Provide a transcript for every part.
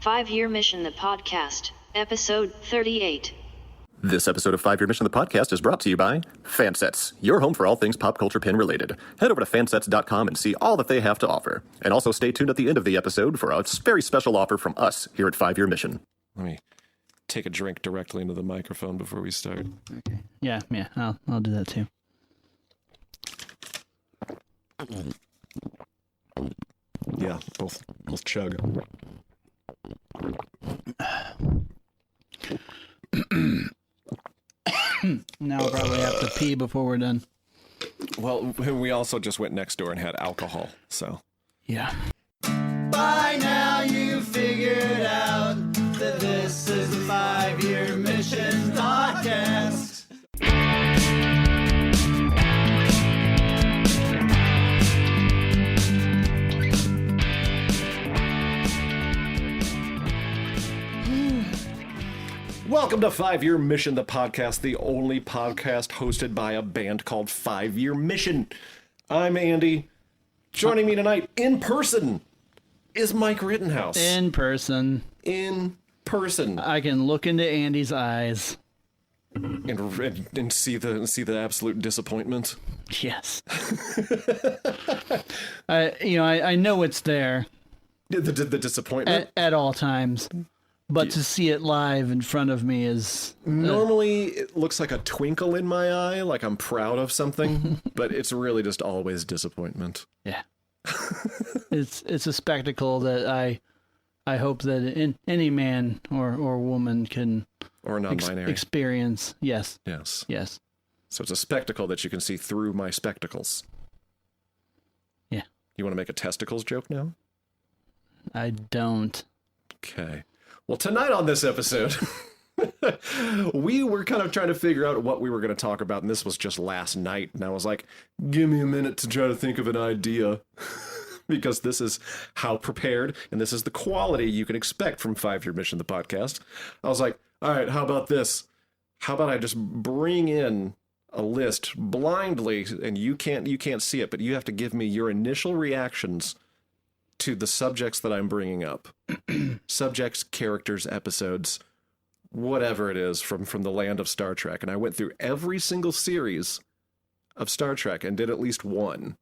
5-Year Mission, the podcast, episode 38. This episode of 5-Year Mission, the podcast, is brought to you by Fansets, your home for all things pop culture pin related. Head over to fansets.com and see all that they have to offer. And also stay tuned at the end of the episode for a very special offer from us here at 5-Year Mission. Let me take a drink directly into the microphone before we start. Okay. Yeah, I'll do that too. Yeah, both chug. Now I'll probably have to pee before we're done. Well, we also just went next door and had alcohol, so. Yeah. By now you figured out that this is a 5-Year Mission podcast. Welcome to 5-Year Mission, the podcast, the only podcast hosted by a band called 5-Year Mission. I'm Andy. Joining me tonight in person is Mike Rittenhouse. In person. In person. I can look into Andy's eyes. And see the absolute disappointment. Yes. I know it's there. The disappointment? At all times. But to see it live in front of me is... Normally, it looks like a twinkle in my eye, like I'm proud of something, but it's really just always disappointment. Yeah. It's a spectacle that I hope that any man or woman can... Or non-binary. Experience. Yes. Yes. Yes. So it's a spectacle that you can see through my spectacles. Yeah. You want to make a testicles joke now? I don't. Okay. Well, tonight on this episode, we were kind of trying to figure out what we were going to talk about, and this was just last night, and I was like, give me a minute to try to think of an idea, because this is how prepared, and this is the quality you can expect from 5-Year Mission, the podcast. I was like, all right, how about this? How about I just bring in a list blindly, and you can't see it, but you have to give me your initial reactions to the subjects that I'm bringing up. Subjects, characters, episodes, whatever it is from the land of Star Trek. And I went through every single series of Star Trek and did at least one.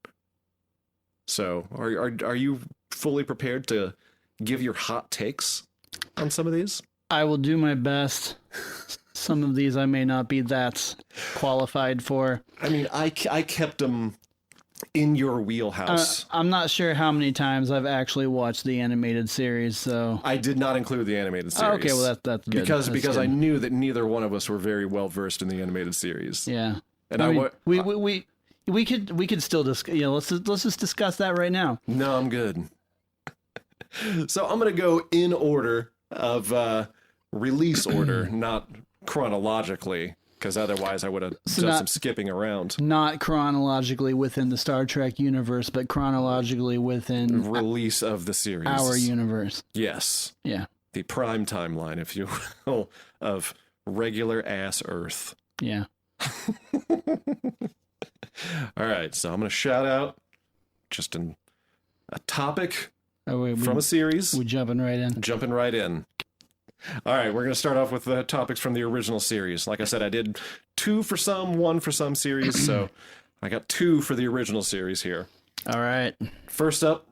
So are you fully prepared to give your hot takes on some of these? I will do my best. Some of these I may not be that qualified for. I mean, I kept them in your wheelhouse. I'm not sure how many times I've actually watched the animated series, so I did not include the animated series. Okay, well that's good. Because good. I knew that neither one of us were very well versed in the animated series. Yeah, and we could still discuss. Let's just discuss that right now. No, I'm good. So I'm gonna go in order of release order, not chronologically. Because otherwise I would have done some skipping around. Not chronologically within the Star Trek universe, but chronologically within... Release of the series. Our universe. Yes. Yeah. The prime timeline, if you will, of regular-ass Earth. Yeah. All right, so I'm going to shout out just a topic from a series. We're jumping right in. Jumping right in. All right, we're going to start off with the topics from the original series. Like I said, I did 2 for some, 1 for some series, so I got 2 for the original series here. All right. First up,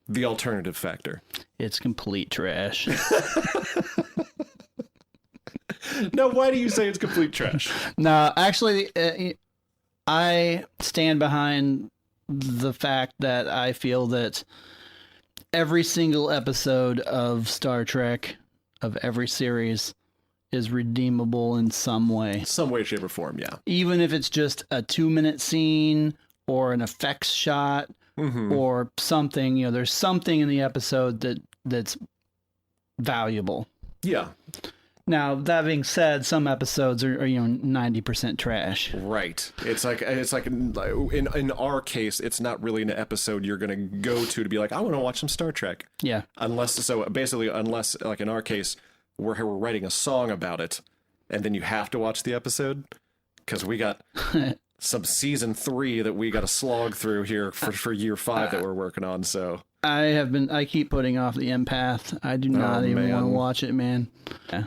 the alternative factor. It's complete trash. Now, why do you say it's complete trash? No, actually, I stand behind the fact that I feel that every single episode of Star Trek, of every series, is redeemable in some way. Some way, shape, or form, yeah. Even if it's just a 2-minute scene or an effects shot or something, there's something in the episode that's valuable. Yeah. Now, that being said, some episodes are 90% trash. Right. It's like in our case, it's not really an episode you're going to go to be like, I want to watch some Star Trek. Yeah. Unless like in our case, we're writing a song about it, and then you have to watch the episode because we got some season 3 that we got to slog through here for year 5 that we're working on. So I keep putting off The Empath. I do not even want to watch it, man. Yeah.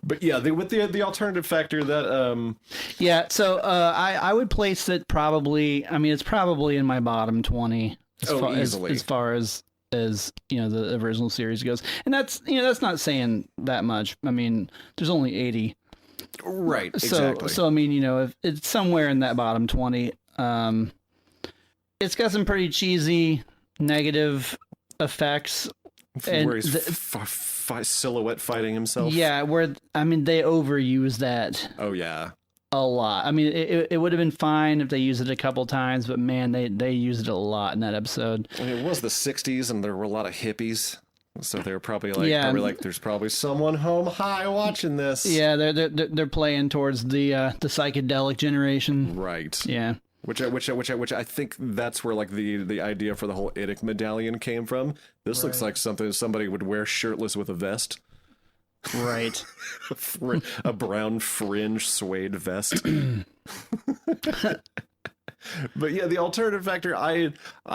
But yeah, with the alternative factor that Yeah, so I would place it probably. I mean, it's probably in my bottom 20 easily. as far as the original series goes, and that's not saying that much. I mean, there's only 80, right? Exactly. So I mean, if it's somewhere in that bottom 20. It's got some pretty cheesy negative effects, where he's silhouette fighting himself. Yeah, where I mean they overuse that. Oh yeah. A lot. I mean, it would have been fine if they used it a couple times, but man, they used it a lot in that episode. I mean, it was the 60s, and there were a lot of hippies, so they were probably like, there's probably someone home high watching this. Yeah, they're playing towards the psychedelic generation, right? Yeah, which I think that's where like the idea for the whole Idic medallion came from. This looks like something somebody would wear shirtless with a vest. Right. A brown fringe suede vest. But yeah, the alternative factor, I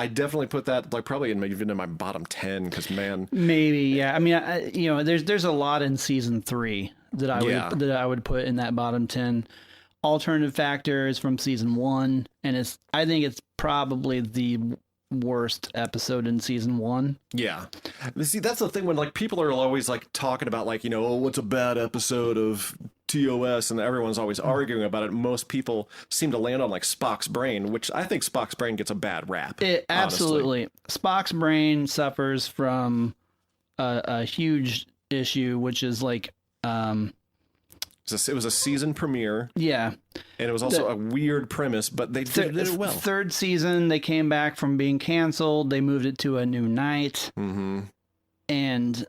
definitely put that like probably even in my bottom 10 because man, maybe yeah. I mean, there's a lot in season 3 that I would put in that bottom 10. Alternative factor is from season 1, and I think it's probably the worst episode in season 1. Yeah. See, that's the thing when like people are always like talking about like, what's a bad episode of TOS, and everyone's always arguing about it. Most people seem to land on like Spock's brain, which I think Spock's brain gets a bad rap. Absolutely. Spock's brain suffers from a huge issue, which is like it was a season premiere. Yeah. And it was also a weird premise, but they did it well. Third season, they came back from being canceled. They moved it to a new night. Mm-hmm. And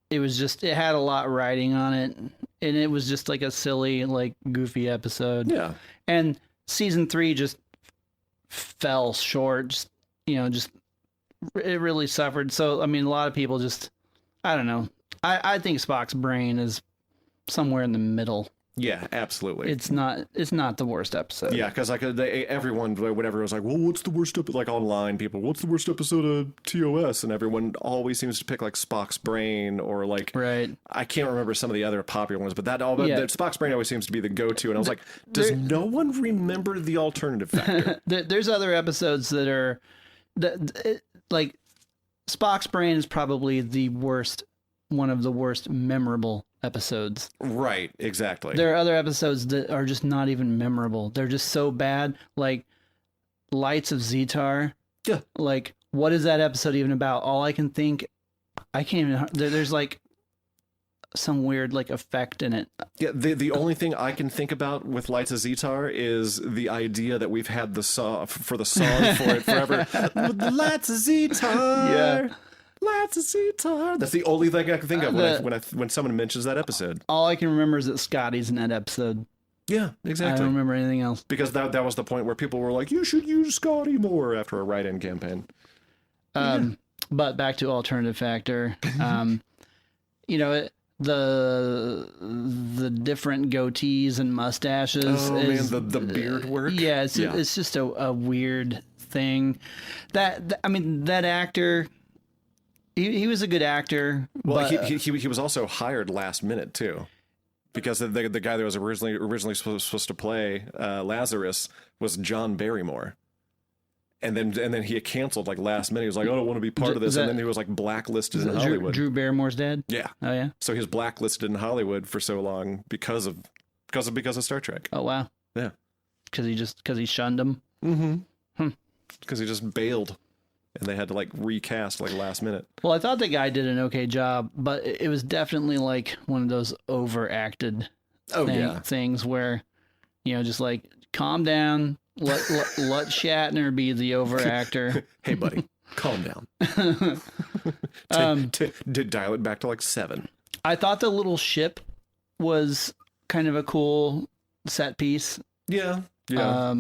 it had a lot riding on it. And it was just like a silly, like goofy episode. Yeah. And season 3 just fell short. It really suffered. So, I mean, a lot of people I don't know. I think Spock's brain is somewhere in the middle. Yeah, absolutely. It's not the worst episode. Yeah, because like everyone, whenever it was like, well, what's the worst episode? Like online people, what's the worst episode of TOS? And everyone always seems to pick like Spock's brain or like, right. I can't remember some of the other popular ones, but Spock's brain always seems to be the go-to. And I was like, does no one remember the alternative factor? There's other episodes that are like Spock's brain is probably one of the worst memorable episodes. Right, exactly. There are other episodes that are just not even memorable. They're just so bad. Like Lights of Zetar. Yeah. Like, what is that episode even about? All I can think, I can't even. There's like some weird like effect in it. Yeah, the only thing I can think about with Lights of Zetar is the idea that we've had the song for it forever. The Lights of Zetar. Yeah. Lights of Zetar. That's the only thing I can think of when someone mentions that episode. All I can remember is that Scotty's in that episode. Yeah, exactly. I don't remember anything else. Because that was the point where people were like, you should use Scotty more after a write-in campaign. But back to alternative factor. The different goatees and mustaches. The beard work. Yeah, it's just a weird thing. That actor. He was a good actor. Well, but, he was also hired last minute too, because the guy that was originally supposed to play Lazarus was John Barrymore, and then he canceled like last minute. He was like, I don't want to be part of this, and then he was like blacklisted in Hollywood. Drew Barrymore's dad. Yeah. Oh yeah. So he was blacklisted in Hollywood for so long because of Star Trek. Oh wow. Yeah. Because he shunned him. Mm-hmm. Because he just bailed. And they had to like recast like last minute. Well, I thought the guy did an okay job, but it was definitely like one of those overacted things where, just like calm down, let Shatner be the overactor. Hey, buddy, calm down. Dial it back to like 7. I thought the little ship was kind of a cool set piece. Yeah. Yeah.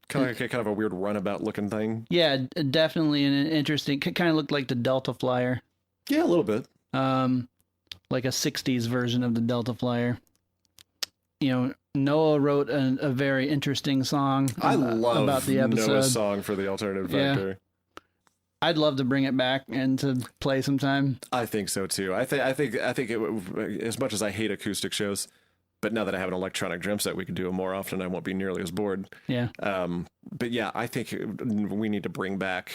Kind of a weird runabout looking thing. Yeah, definitely an interesting. Kind of looked like the Delta Flyer. Yeah, a little bit. Like a '60s version of the Delta Flyer. Noah wrote a very interesting song. I love about the episode. Noah's song for the alternative factor. I'd love to bring it back and to play sometime. I think so too. I think as much as I hate acoustic shows, but now that I have an electronic drum set, we can do them more often. I won't be nearly as bored. Yeah. But yeah, I think we need to bring back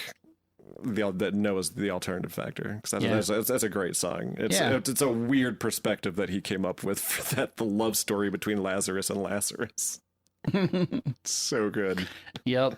that Noah's the alternative factor, because that's a great song. It's a weird perspective that he came up with for the love story between Lazarus and Lazarus. So good. Yep.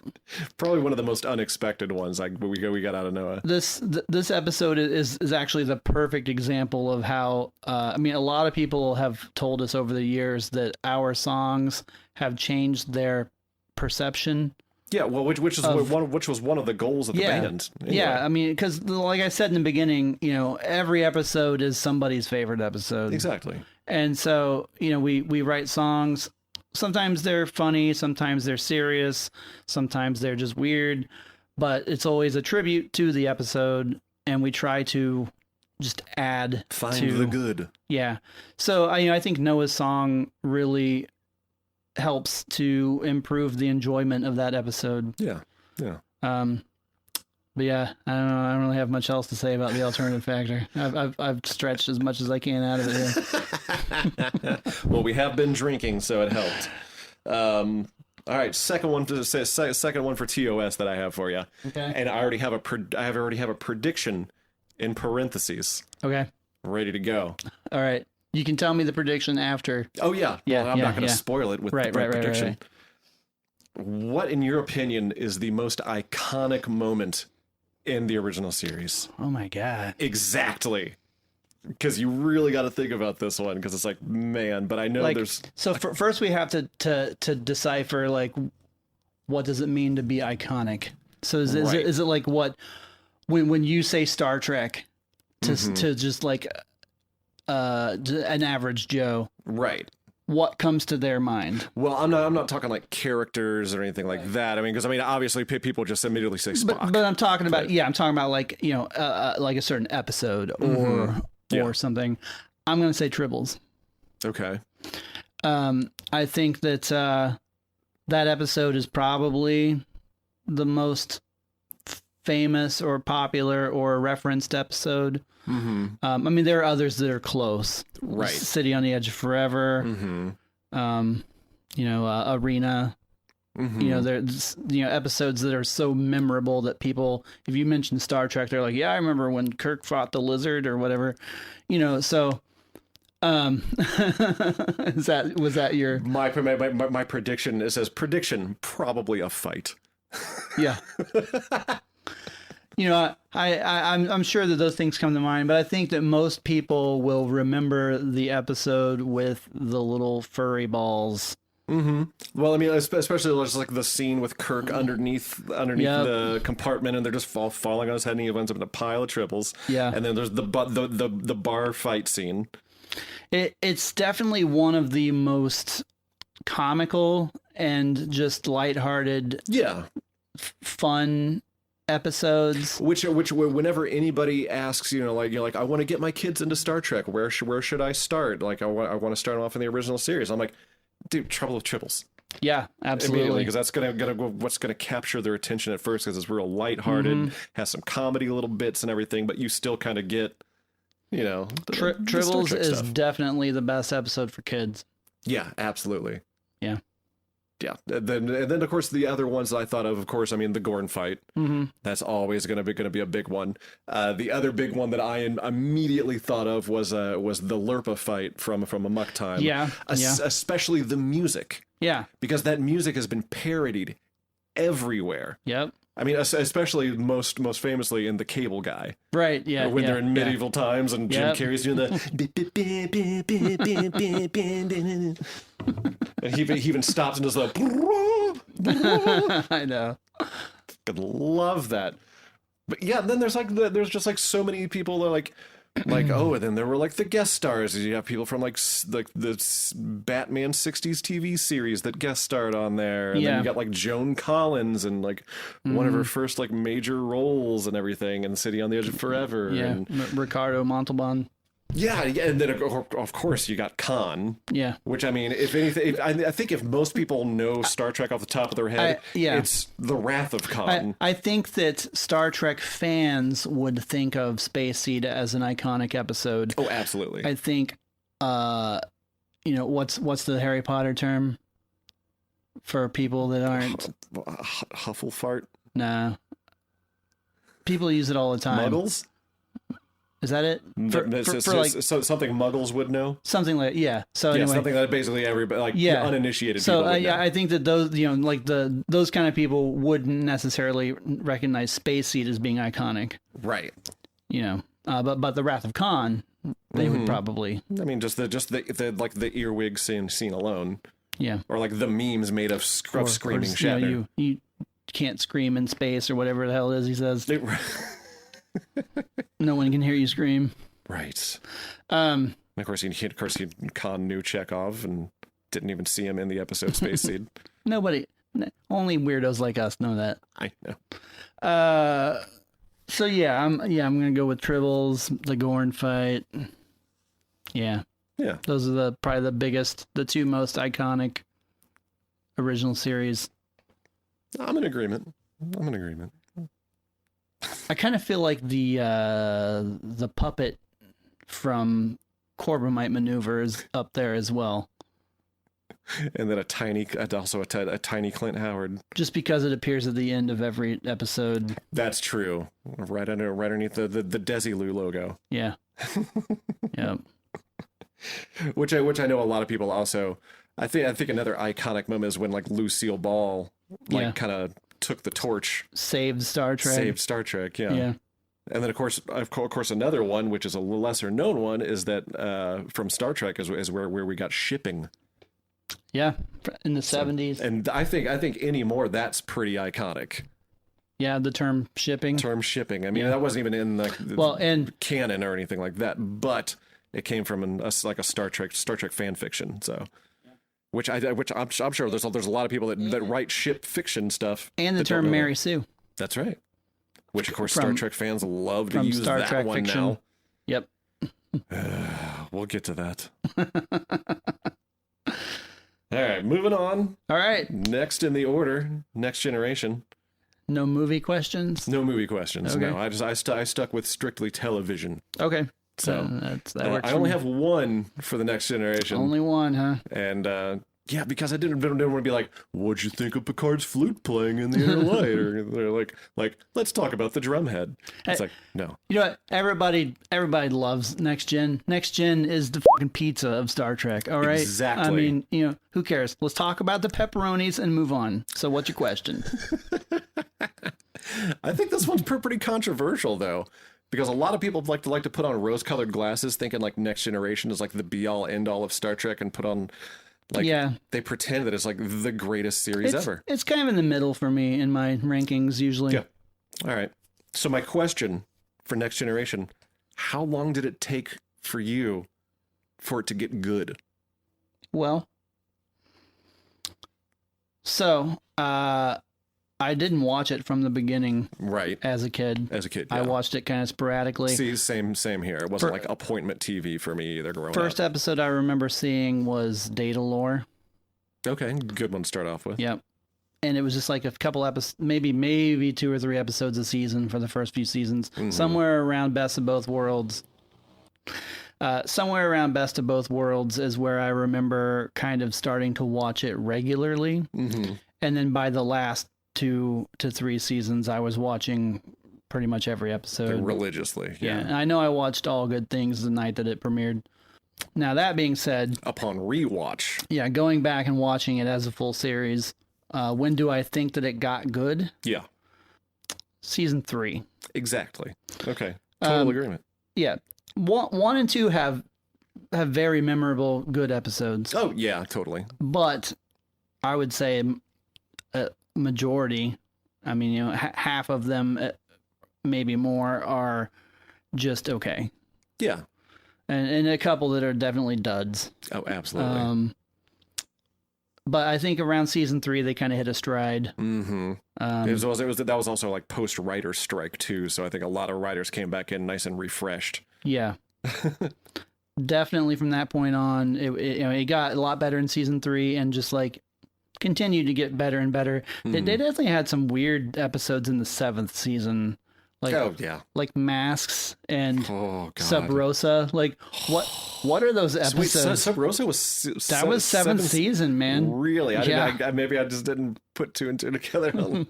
Probably one of the most unexpected ones we got out of Noah. This episode is actually the perfect example of how I mean, a lot of people have told us over the years that our songs have changed their perception. Yeah, well, which was one of the goals of the band. Anyway. Yeah, I mean, because like I said in the beginning, every episode is somebody's favorite episode. Exactly. And so, we write songs. Sometimes they're funny, sometimes they're serious, sometimes they're just weird, but it's always a tribute to the episode, and we try to just find the good. Yeah. So I think Noah's song really helps to improve the enjoyment of that episode. Yeah. Yeah. But yeah, I don't know. I don't really have much else to say about the alternative factor. I've stretched as much as I can out of it here. Well, we have been drinking, so it helped. All right, second one for TOS that I have for you. Okay. And I already have a prediction in parentheses. Okay. Ready to go. All right. You can tell me the prediction after. Oh yeah. Yeah. Well, I'm not going to spoil it with the prediction. Right. What, in your opinion, is the most iconic moment in the original series? Oh my God. Exactly. Because you really got to think about this one, because it's like, man, but I know there's... So first we have to decipher, like, what does it mean to be iconic? So is it like what, when you say Star Trek, to just like an average Joe, right? What comes to their mind? Well, I'm not talking like characters or anything like that. I mean, because obviously people just immediately say Spock. But I'm talking about like like a certain episode or something. I'm going to say Tribbles. Okay. I think that that episode is probably the most famous or popular or referenced episode. I mean, there are others that are close. Right. City on the Edge of Forever. Arena. There's episodes that are so memorable that people, if you mention Star Trek, they're like, yeah, I remember when Kirk fought the lizard or whatever. So was that your my prediction? It says prediction, probably a fight. Yeah. I'm sure that those things come to mind, but I think that most people will remember the episode with the little furry balls. Well, I mean, especially just like the scene with Kirk underneath the compartment, and they're just falling on his head, and he ends up in a pile of triples. Yeah, and then there's the bar fight scene. It's definitely one of the most comical and just lighthearted, fun episodes. Which whenever anybody asks, you're like, I want to get my kids into Star Trek. Where should I start? Like, I want to start off in the original series. I'm like, dude, Trouble with Tribbles. Yeah, absolutely. Because that's what's gonna capture their attention at first, because it's real lighthearted, has some comedy little bits and everything, but you still kind of get, Tribbles is definitely the best episode for kids. Yeah, absolutely. Yeah. Yeah, and then of course the other ones that I thought of course, I mean the Gorn fight. That's always gonna be a big one. The other big one that I immediately thought of was the Lurpa fight from Amok Time. Yeah, especially the music. Yeah, because that music has been parodied everywhere. Yep. I mean, especially most famously in The Cable Guy. Right, yeah. When they're in medieval times and Jim Carrey's doing the... and he even stops and does the... I know. I love that. But yeah, then there's just like so many people that like oh, and then there were like the guest stars. You have people from like the Batman 60s TV series that guest starred on there, and then you got like Joan Collins and like one of her first like major roles and everything in City on the Edge of Forever. Yeah, and Ricardo Montalban. Yeah, and then of course you got Khan. Yeah. Which, I mean, if anything, I think if most people know Star Trek off the top of their head, it's the Wrath of Khan. I think that Star Trek fans would think of Space Seed as an iconic episode. Oh, absolutely. I think, what's the Harry Potter term for people that aren't Hufflefart? Nah. People use it all the time. Muggles? Is that it? So something Muggles would know? Something like, yeah. So yeah, anyway, something that basically everybody, uninitiated people would know. I think that those, those kind of people wouldn't necessarily recognize Space Seed as being iconic. Right. But the Wrath of Khan, they would probably. I mean, just the earwig scene alone. Yeah. Or like the memes made of screaming Shatner. You can't scream in space or whatever the hell it is he says. No one can hear you scream. Right. Of course, Khan knew Chekhov and didn't even see him in the episode Space Seed. Only weirdos like us know that. I know. So I'm gonna go with Tribbles, the Gorn fight. Yeah. Yeah. Those are probably the two most iconic original series. I'm in agreement. I kind of feel like the puppet from Corbomite Maneuver is up there as well. And then a tiny Clint Howard. Just because it appears at the end of every episode. That's true. Right underneath the Desilu logo. Yeah. Yeah. Which I know a lot of people also. I think another iconic moment is when like Lucille Ball kind of took the torch, saved Star Trek. Yeah. Yeah. And then of course another one, which is a lesser known one, is that from Star Trek is where we got shipping. Yeah, in the 70s. And I think anymore that's pretty iconic. Yeah, the term shipping. I mean, that wasn't even in the canon or anything like that, but it came from a Star Trek fan fiction. So, which I'm sure there's a lot of people that write ship fiction stuff. And the term Mary Sue. That's right. Which of course Star Trek fans love to use Star Trek one fiction. Now. Yep. We'll get to that. All right, moving on. All right. Next in the order, Next Generation. No movie questions? No movie questions. Okay. No, I stuck with strictly television. Okay. So that works. I only have one for the Next Generation. Only one, huh? And yeah, because I didn't want to be like, what'd you think of Picard's flute playing in the inner light? Or they're like, let's talk about the drumhead. It's like, no. You know what? Everybody loves Next Gen. Next Gen is the fucking pizza of Star Trek. All right. Exactly. I mean, who cares? Let's talk about the pepperonis and move on. So, what's your question? I think this one's pretty controversial, though. Because a lot of people like to put on rose-colored glasses, thinking like Next Generation is like the be-all, end-all of Star Trek, and put on they pretend that it's like the greatest series ever. It's kind of in the middle for me in my rankings usually. Yeah. All right. So my question for Next Generation: how long did it take for you for it to get good? Well, so I didn't watch it from the beginning. Right. As a kid. Yeah. I watched it kind of sporadically. See, same here. It wasn't like appointment TV for me either growing up. First episode I remember seeing was Data Lore. Okay, good one to start off with. Yep. And it was just like a couple episodes, maybe 2 or 3 episodes a season for the first few seasons. Mm-hmm. Somewhere around Best of Both Worlds. Somewhere around Best of Both Worlds is where I remember kind of starting to watch it regularly. Mm-hmm. And then by the last 2 to 3 seasons, I was watching pretty much every episode. Religiously, yeah. And I know I watched All Good Things the night that it premiered. Now, that being said... upon rewatch. Yeah, going back and watching it as a full series, when do I think that it got good? Yeah. Season 3. Exactly. Okay. Total agreement. Yeah. 1 and 2 have very memorable, good episodes. Oh, yeah, totally. But I would say... majority, I mean, half of them, maybe more, are just okay. Yeah. And a couple that are definitely duds. Oh, absolutely. But I think around season 3, they kind of hit a stride. Mm-hmm. That was also like post-writer strike, too, so I think a lot of writers came back in nice and refreshed. Yeah. Definitely from that point on, it got a lot better in season 3 and just like continued to get better and better. They definitely had some weird episodes in the 7th season. Like, like Masks and Sub Rosa. Like, what are those episodes? Wait, Sub Rosa was that was 7th season, man. Really? Maybe I just didn't put 2 and 2 together.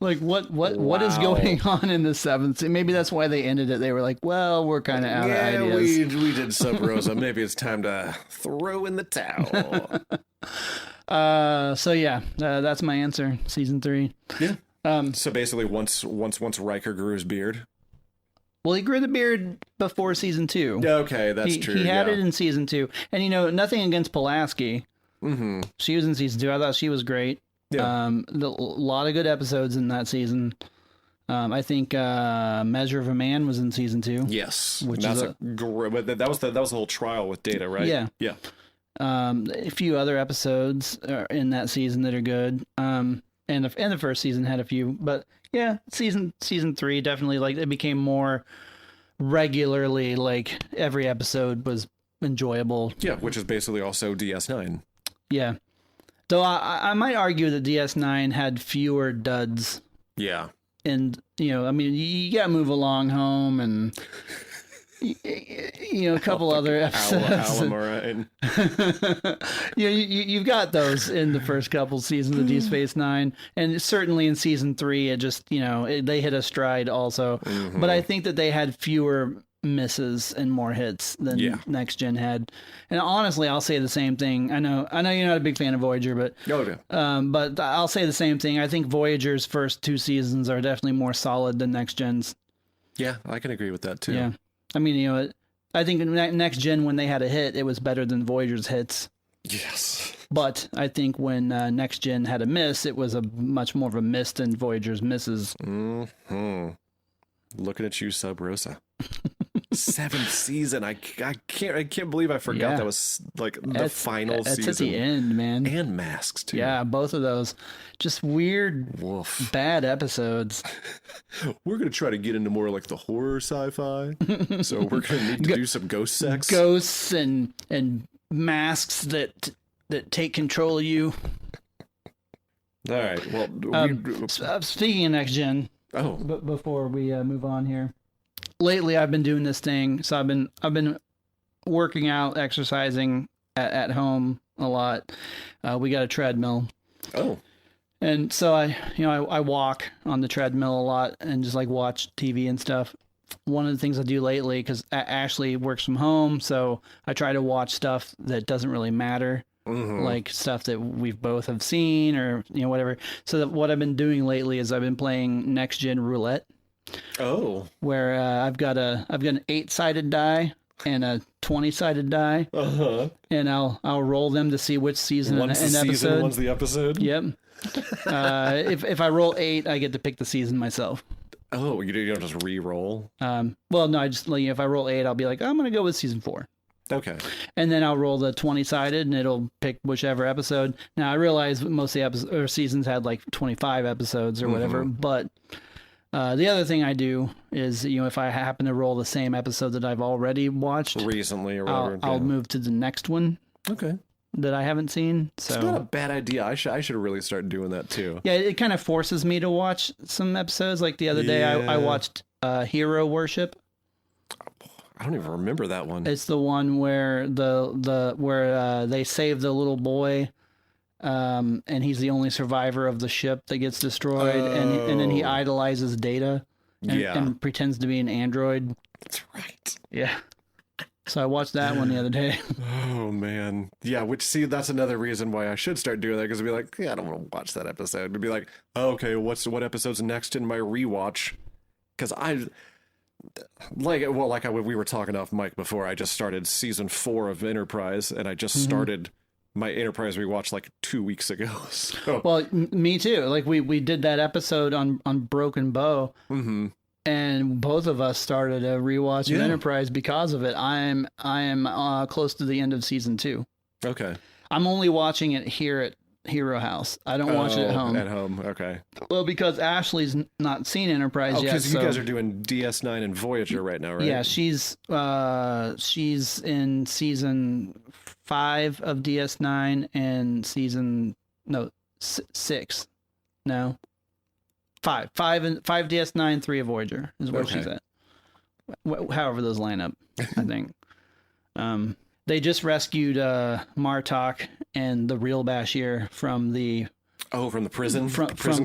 Like, what is going on in the 7th? Maybe that's why they ended it. They were like, well, we're kind of out of ideas. We did Sub Rosa. Maybe it's time to throw in the towel. So yeah, that's my answer. Season 3. Yeah. So basically, once Riker grew his beard. Well, he grew the beard before season 2. Okay, that's true. He had it in season 2, and nothing against Pulaski. Mm-hmm. She was in season 2. I thought she was great. Yeah. A lot of good episodes in that season. I think Measure of a Man was in season 2. Yes, which that's is that was the whole trial with Data, right? Yeah, yeah. A few other episodes are in that season that are good. And the first season had a few, but yeah, season 3 definitely, like, it became more regularly, like every episode was enjoyable. Yeah, which is basically also DS9. Yeah, though I might argue that DS9 had fewer duds. Yeah, and I mean, you gotta move along home and. A couple other episodes. You've got those in the first couple seasons of Deep Space Nine, and certainly in season 3, it just they hit a stride also. Mm-hmm. But I think that they had fewer misses and more hits than Next Gen had. And honestly, I'll say the same thing. I know you're not a big fan of Voyager, but but I'll say the same thing. I think Voyager's first 2 seasons are definitely more solid than Next Gen's. Yeah, I can agree with that too. Yeah. I mean, I think Next Gen, when they had a hit, it was better than Voyager's hits. Yes. But I think when Next Gen had a miss, it was a much more of a miss than Voyager's misses. Mm-hmm. Looking at you, Sub Rosa. 7th season. I can't believe I forgot that was like the final season. It's at the end, man. And Masks too. Yeah, both of those. Just weird, bad episodes. We're going to try to get into more like the horror sci-fi. So we're going to need to do some ghost sex. Ghosts and masks that take control of you. All right. Well, speaking of Next Gen. Oh. Before we move on here. Lately I've been doing this thing. So I've been working out, exercising at home a lot. We got a treadmill. Oh. And so I walk on the treadmill a lot and just like watch TV and stuff. One of the things I do lately, because Ashley works from home, so I try to watch stuff that doesn't really matter, like stuff that we've both have seen or whatever. So what I've been doing lately is I've been playing Next Gen Roulette. Oh, where I've got an 8-sided die and a 20-sided die, and I'll roll them to see which season one's and the episode. Season, one's the episode. Yep. If I roll 8, I get to pick the season myself. Oh, you don't just re-roll? Well, no, I just if I roll 8, I'll be like, I'm gonna go with season 4. Okay. And then I'll roll the 20-sided, and it'll pick whichever episode. Now I realize most of the episodes or seasons had like 25 episodes or whatever, but the other thing I do is if I happen to roll the same episode that I've already watched recently or whatever, I'll move to the next one. Okay. That I haven't seen. So it's not a bad idea. I should really start doing that too. Yeah, it kind of forces me to watch some episodes. Like the other day, I watched Hero Worship. I don't even remember that one. It's the one where they save the little boy, and he's the only survivor of the ship that gets destroyed, and then he idolizes Data, and pretends to be an android. That's right. Yeah. So I watched that one the other day. Oh, man. Yeah, that's another reason why I should start doing that, because I'd be like, I don't want to watch that episode. It'd be like, okay, what episode's next in my rewatch? Because we were talking off mic before, I just started season 4 of Enterprise, and I just started my Enterprise rewatch like 2 weeks ago. So. Well, me too. Like we did that episode on Broken Bow. Mm-hmm. And both of us started a rewatch of Enterprise because of it. I am close to the end of season 2. Okay. I'm only watching it here Hero House. I don't watch it at home. At home, okay. Well, because Ashley's not seen Enterprise yet. Because you guys are doing DS9 and Voyager right now, right? Yeah, she's in season 5 of DS9 and six. No. 5 DS9, 3 of Voyager is where she's at. However those line up, I think. They just rescued Martok and the real Bashir from the prison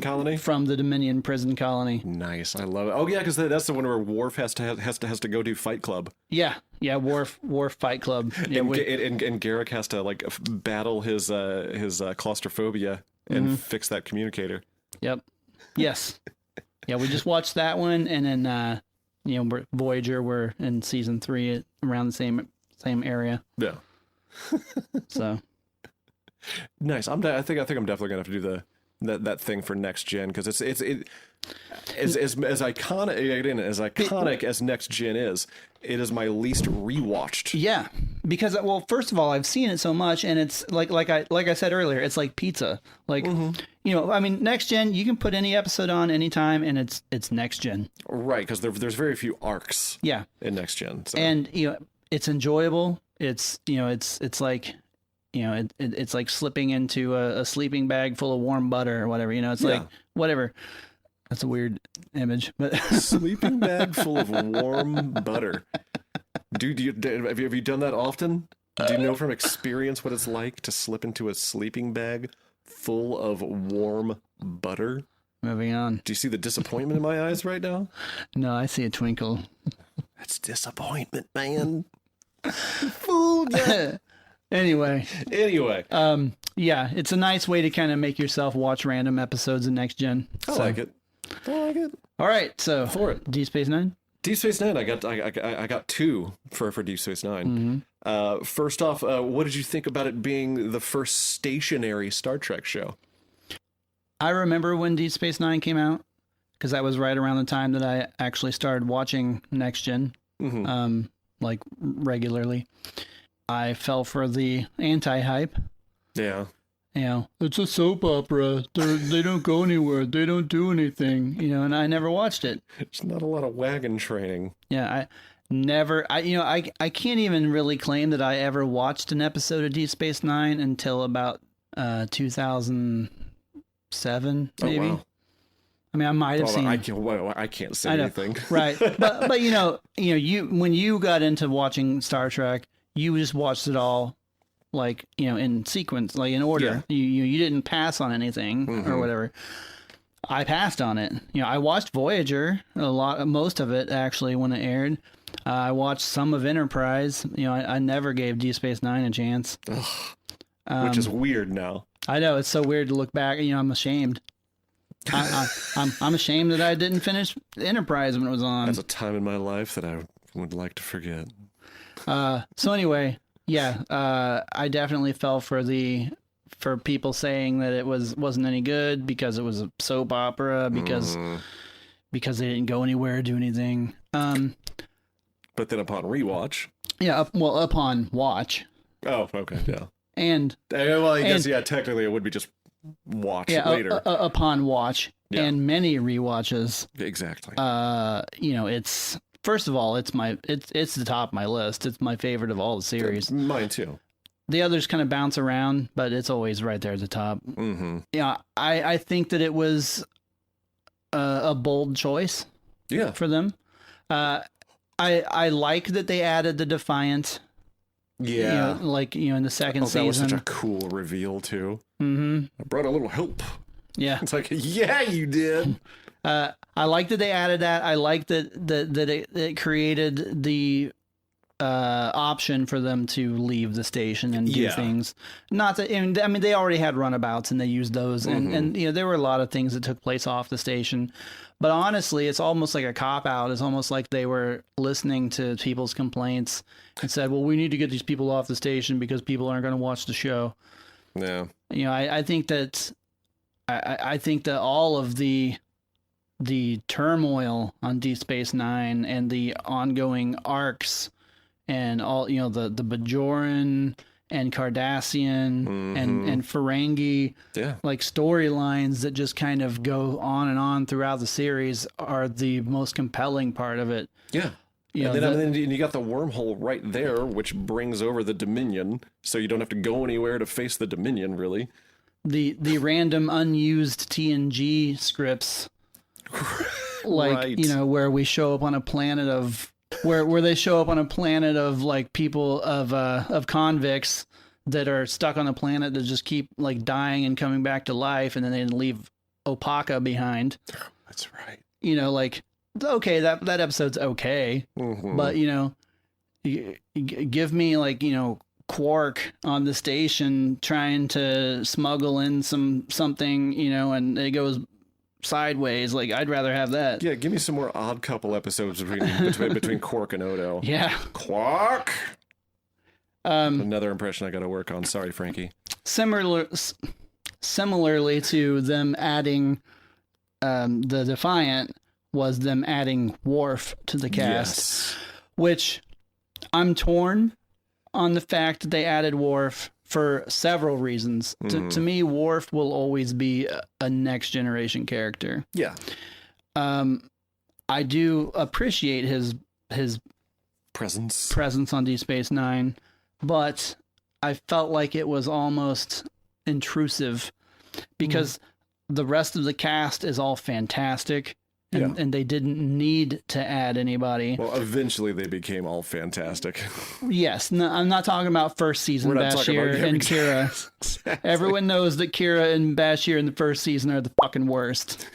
colony, from the Dominion prison colony. Nice, I love it. Oh yeah, because that's the one where Worf has to go do Fight Club. Yeah, Worf Fight Club. Yeah, and Garrick has to like battle his claustrophobia and fix that communicator. Yep. Yes. Yeah, we just watched that one, and then Voyager. We're in season 3 around the same area. Yeah. So nice. I think I'm definitely gonna have to do that thing for next gen, because it's as iconic as next gen is. It is my least rewatched. Yeah, because first of all, I've seen it so much, and it's like I said earlier, it's like pizza. Like I mean, next gen, you can put any episode on anytime, and it's next gen. Right, because there's very few arcs. Yeah. In next gen, so. And it's enjoyable. It's it's like it's like slipping into a sleeping bag full of warm butter or whatever. It's like whatever. That's a weird image, but sleeping bag full of warm butter. Have you done that often? Do you know from experience what it's like to slip into a sleeping bag full of warm butter? Moving on. Do you see the disappointment in my eyes right now? No, I see a twinkle. That's disappointment, man. Fool. Anyway. Yeah, it's a nice way to kind of make yourself watch random episodes of Next Gen. I like it. All right, so for it. Deep Space Nine. Deep Space Nine. I got 2 for Deep Space Nine. First off, what did you think about it being the first stationary Star Trek show? I remember when Deep Space Nine came out, because that was right around the time that I actually started watching Next Gen, like regularly. I fell for the anti-hype. Yeah. It's a soap opera. They don't go anywhere. They don't do anything. And I never watched it. It's not a lot of wagon training. Yeah, I can't even really claim that I ever watched an episode of Deep Space Nine until about 2007, maybe. Oh, wow. I mean, I might have seen. I can't say anything. Right, but when you got into watching Star Trek, you just watched it all, like in sequence, like in order. Yeah. You didn't pass on anything or whatever. I passed on it. I watched Voyager most of it actually when it aired. I watched some of Enterprise. I never gave Deep Space Nine a chance. Which is weird now. I know, it's so weird to look back. I'm ashamed. I'm ashamed that I didn't finish Enterprise when it was on. That's a time in my life that I would like to forget. So anyway, I definitely fell for people saying that it wasn't any good because it was a soap opera, because they didn't go anywhere, do anything. But then upon rewatch. Yeah, upon watch. Oh, okay, yeah. And I guess technically it would be just watch later. Upon watch and many rewatches. Exactly. It's first of all, it's the top of my list. It's my favorite of all the series. Mine too. The others kind of bounce around, but it's always right there at the top. Mm-hmm. Yeah, I think that it was a bold choice. Yeah. For them. I like that they added the Defiant. Yeah. In the second season. That was such a cool reveal too. Mm-hmm. I brought a little help. Yeah. It's like, yeah, you did. I like that they added that. I like that it created the option for them to leave the station and do things. Not that, I mean, they already had runabouts and they used those, and there were a lot of things that took place off the station. But honestly, it's almost like a cop-out. It's almost like they were listening to people's complaints and said, well, we need to get these people off the station because people aren't going to watch the show. Yeah. I think that all of the turmoil on Deep Space Nine and the ongoing arcs and all, the Bajoran and Cardassian and Ferengi, like storylines that just kind of go on and on throughout the series are the most compelling part of it. Yeah. And then you got the wormhole right there, which brings over the Dominion, so you don't have to go anywhere to face the Dominion, really. The random unused TNG scripts, like, Right. you know, where we show up on a planet of... Where they show up on a planet of like people of convicts that are stuck on a planet that just keep like dying and coming back to life, and then they leave Opaka behind. That's right. You know, like, okay, that episode's okay, but you know, give me like, you know, Quark on the station trying to smuggle in something, you know, and it goes sideways. Like, I'd rather have that. Yeah, give me some more Odd Couple episodes between Quark and Odo. Yeah. Quark. Another impression I got to work on. Sorry, Frankie. Similarly to them adding the Defiant was them adding Worf to the cast, which I'm torn on the fact that they added Worf for several reasons. To me, Worf will always be a next generation character. Yeah. I do appreciate his presence on Deep Space Nine, but I felt like it was almost intrusive because the rest of the cast is all fantastic. And they didn't need to add anybody. Well, eventually they became all fantastic. Yes. No, I'm not talking about first season Bashir and Kira. Exactly. Everyone knows that Kira and Bashir in the first season are the fucking worst.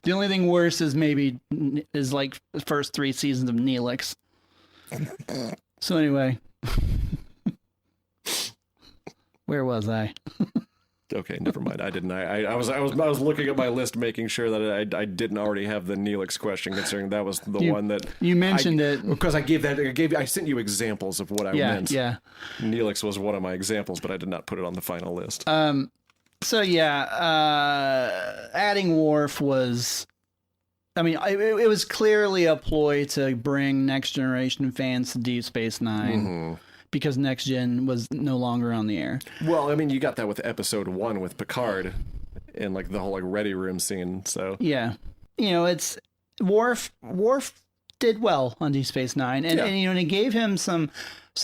The only thing worse is like the first 3 seasons of Neelix. So anyway. Where was I? Okay, never mind. I didn't. I was looking at my list, making sure that I didn't already have the Neelix question, considering that was the one that you mentioned it because I sent you examples of what I meant. Yeah, Neelix was one of my examples, but I did not put it on the final list. So adding Worf was, I mean, it was clearly a ploy to bring Next Generation fans to Deep Space Nine. Because Next Gen was no longer on the air. Well, I mean, you got that with episode 1 with Picard and like the whole like ready room scene. So yeah, you know, it's Worf did well on Deep Space Nine, and you know, and it gave him some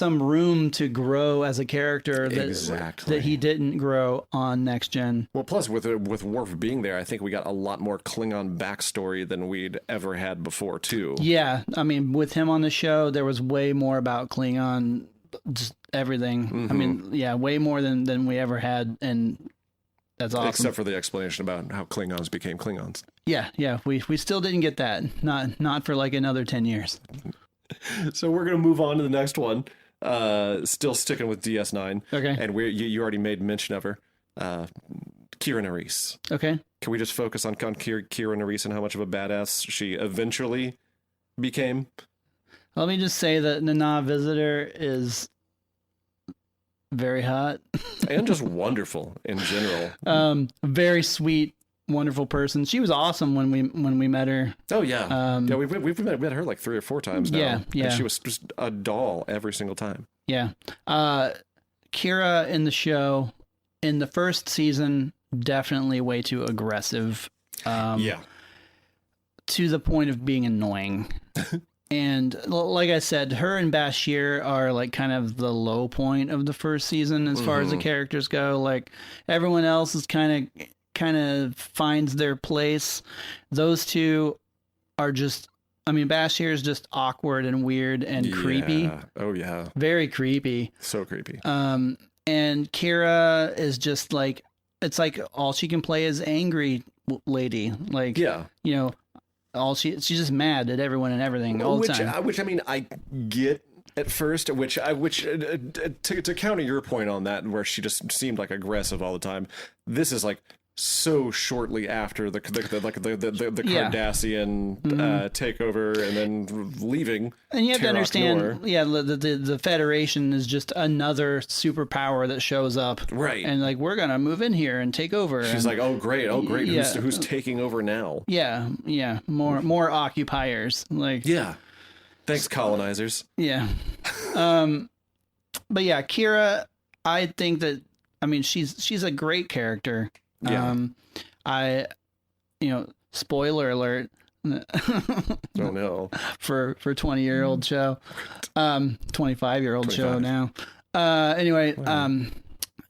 room to grow as a character that he didn't grow on Next Gen. Well, plus with Worf being there, I think we got a lot more Klingon backstory than we'd ever had before too. Yeah, I mean, with him on the show, there was way more about Klingon. Just everything. I mean, way more than we ever had, and that's awesome. Except for the explanation about how Klingons became Klingons. Yeah, we still didn't get that. Not for like another 10 years. So we're gonna move on to the next one. Still sticking with DS9. Okay. And you already made mention of her, Kira Nerys. Okay. Can we just focus on Kira Nerys and how much of a badass she eventually became? Let me just say that Nana Visitor is very hot. And just wonderful in general. Very sweet, wonderful person. She was awesome when we met her. Oh, yeah. We've met her like 3 or 4 times now. Yeah. And she was just a doll every single time. Yeah. Kira in the show, in the first season, definitely way too aggressive. To the point of being annoying. And like I said, her and Bashir are like kind of the low point of the first season as far as the characters go. Like everyone else is kind of finds their place. Those two are just, I mean, Bashir is just awkward and weird and creepy. Oh yeah. Very creepy. So creepy. And Kira is just like, it's like all she can play is angry lady. Like, you know, she's just mad at everyone and everything all the time. Which I mean, I get at first, to counter your point on that, where she just seemed like aggressive all the time. This is like so shortly after the Cardassian takeover and then leaving. And you have to understand, the Federation is just another superpower that shows up, right? And like, we're gonna move in here and take over. She's like, oh great, who's taking over now? Yeah, more occupiers, like thanks colonizers. Yeah. But yeah, Kira, I think that, I mean, she's a great character. Yeah. Spoiler alert. Oh no. For 20-year-old show, 25-year-old show now. Anyway, Wow.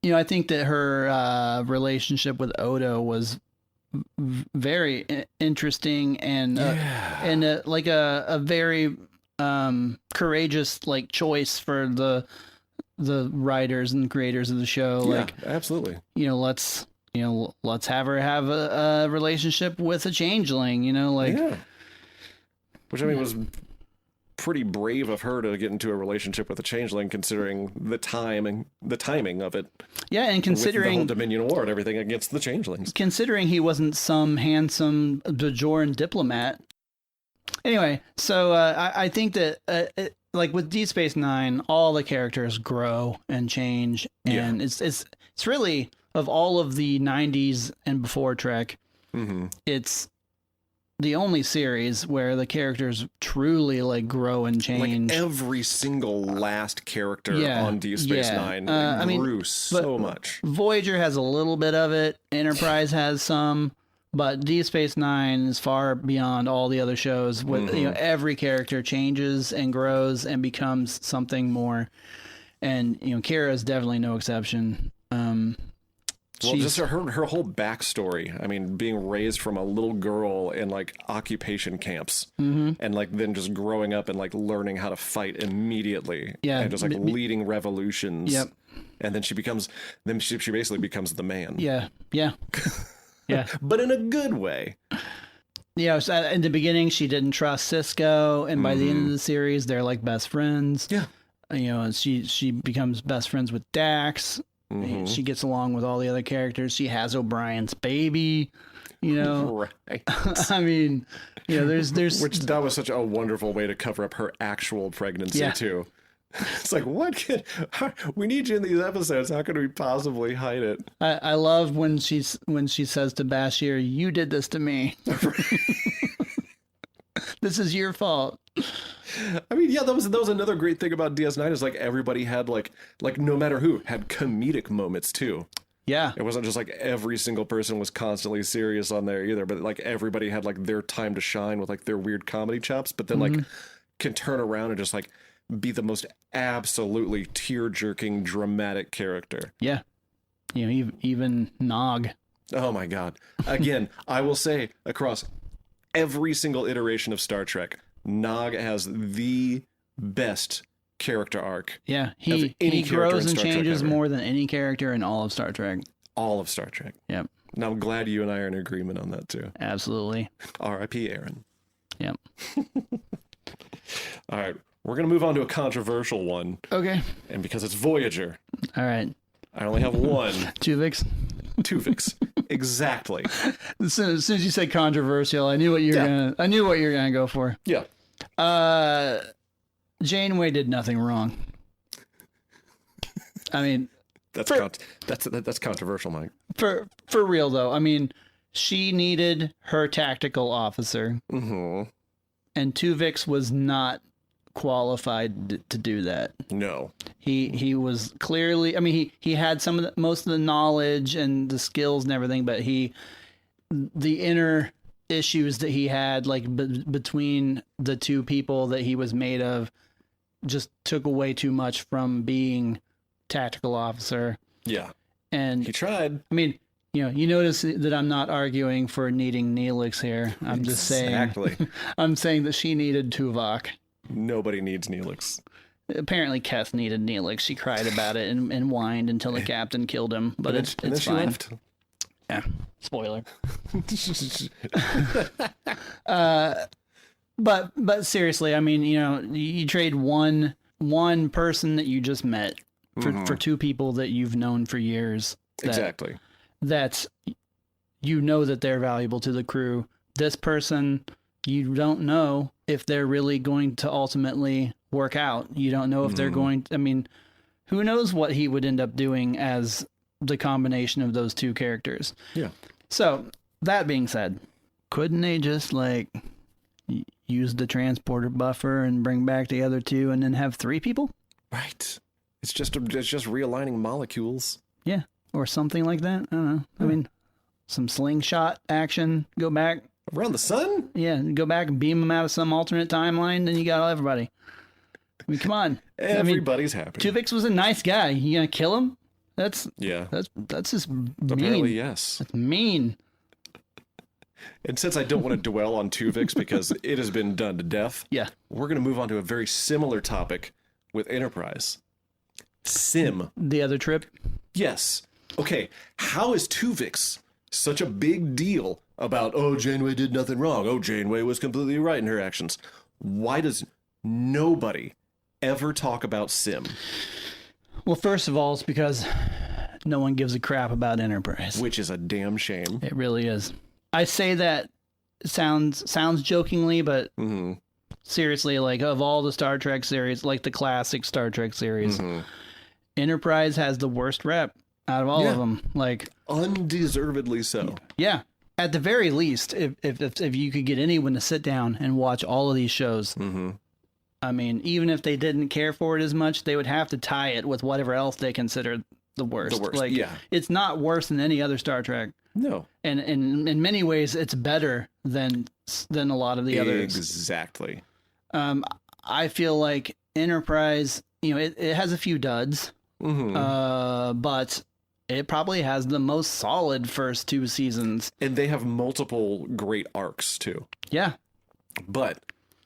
I think that her relationship with Odo was very interesting and like a very courageous like choice for the writers and creators of the show. Like, absolutely. Let's have her have a relationship with a changeling. Which I mean was pretty brave of her to get into a relationship with a changeling, considering the timing of it. Yeah, and with the considering whole Dominion War and everything against the changelings. Considering he wasn't some handsome Bajoran diplomat. Anyway, so I think that like with Deep Space Nine, all the characters grow and change, and it's really, of all of the 90s and before Trek, it's the only series where the characters truly like grow and change. Like every single last character on Deep Space Nine grew so much. Voyager has a little bit of it. Enterprise has some, but Deep Space Nine is far beyond all the other shows. With every character changes and grows and becomes something more, and Kira is definitely no exception. Well, just her whole backstory. I mean, being raised from a little girl in like occupation camps, and like then just growing up and like learning how to fight immediately, and just like leading revolutions. Yep. And then she basically becomes the man. Yeah. But in a good way. Yeah, so in the beginning she didn't trust Cisco, and by the end of the series they're like best friends. Yeah. And she becomes best friends with Dax. She gets along with all the other characters. She has O'Brien's baby, Right. I mean, there's Which that was such a wonderful way to cover up her actual pregnancy too. It's like, we need you in these episodes. How could we possibly hide it? I love when she says to Bashir, "You did this to me. This is your fault." I mean, that was another great thing about DS9 is like everybody had like no matter who had comedic moments too. Yeah. It wasn't just like every single person was constantly serious on there either, but like everybody had like their time to shine with like their weird comedy chops, but then like can turn around and just like be the most absolutely tear-jerking dramatic character. Yeah. Even Nog. Oh my God. Again, I will say across every single iteration of Star Trek, Nog has the best character arc. Yeah, he grows and changes more than any character in all of Star Trek. All of Star Trek. Yep. Now I'm glad you and I are in agreement on that too. Absolutely. R.I.P. Aaron. Yep. All right, we're gonna move on to a controversial one. Okay. And because it's Voyager. All right. I only have one. Tuvix. Exactly. As soon as you said controversial, I knew what you were gonna go for. Yeah. Janeway did nothing wrong. I mean, that's controversial, Mike. For real though, I mean, she needed her tactical officer, and Tuvix was not qualified to do that. No. He was clearly, I mean, he had most of the knowledge and the skills and everything, but the inner issues that he had, like between the two people that he was made of, just took away too much from being tactical officer. Yeah. And he tried. I mean, you notice that I'm not arguing for needing Neelix here. I'm just saying. Exactly. I'm saying that she needed Tuvok. Nobody needs Neelix. Apparently, Keth needed Neelix. She cried about it and whined until the captain killed him. But it's fine. She left. Yeah. Spoiler. But seriously, I mean, you trade one person that you just met for two people that you've known for years. Exactly. That's that they're valuable to the crew. This person, you don't know if they're really going to ultimately work out. You don't know if they're going. I mean, who knows what he would end up doing as the combination of those two characters. Yeah. So that being said, couldn't they just like use the transporter buffer and bring back the other two and then have three people? Right. It's just realigning molecules. Yeah, or something like that. I don't know. I mean, some slingshot action. Go back. Around the sun? Yeah, go back and beam them out of some alternate timeline. Then you got everybody. I mean, come on. Everybody's happy. Tuvix was a nice guy. You gonna kill him? That's just mean. Apparently, yes. That's mean. And since I don't want to dwell on Tuvix because it has been done to death, Yeah. we're going to move on to a very similar topic with Enterprise. Sim. The other trip. Yes. Okay, how is Tuvix such a big deal about, oh, Janeway did nothing wrong. Oh, Janeway was completely right in her actions. Why does nobody ever talk about Sim? Well, first of all, it's because no one gives a crap about Enterprise. Which is a damn shame. It really is. I say that sounds jokingly, but seriously, like of all the Star Trek series, like the classic Star Trek series, Enterprise has the worst rep out of all of them. Like undeservedly so. Yeah. At the very least, if you could get anyone to sit down and watch all of these shows, I mean, even if they didn't care for it as much, they would have to tie it with whatever else they consider the worst. Like, it's not worse than any other Star Trek. No. And in many ways, it's better than a lot of the others. Exactly. I feel like Enterprise, it has a few duds, but it probably has the most solid first 2 seasons. And they have multiple great arcs, too. Yeah. But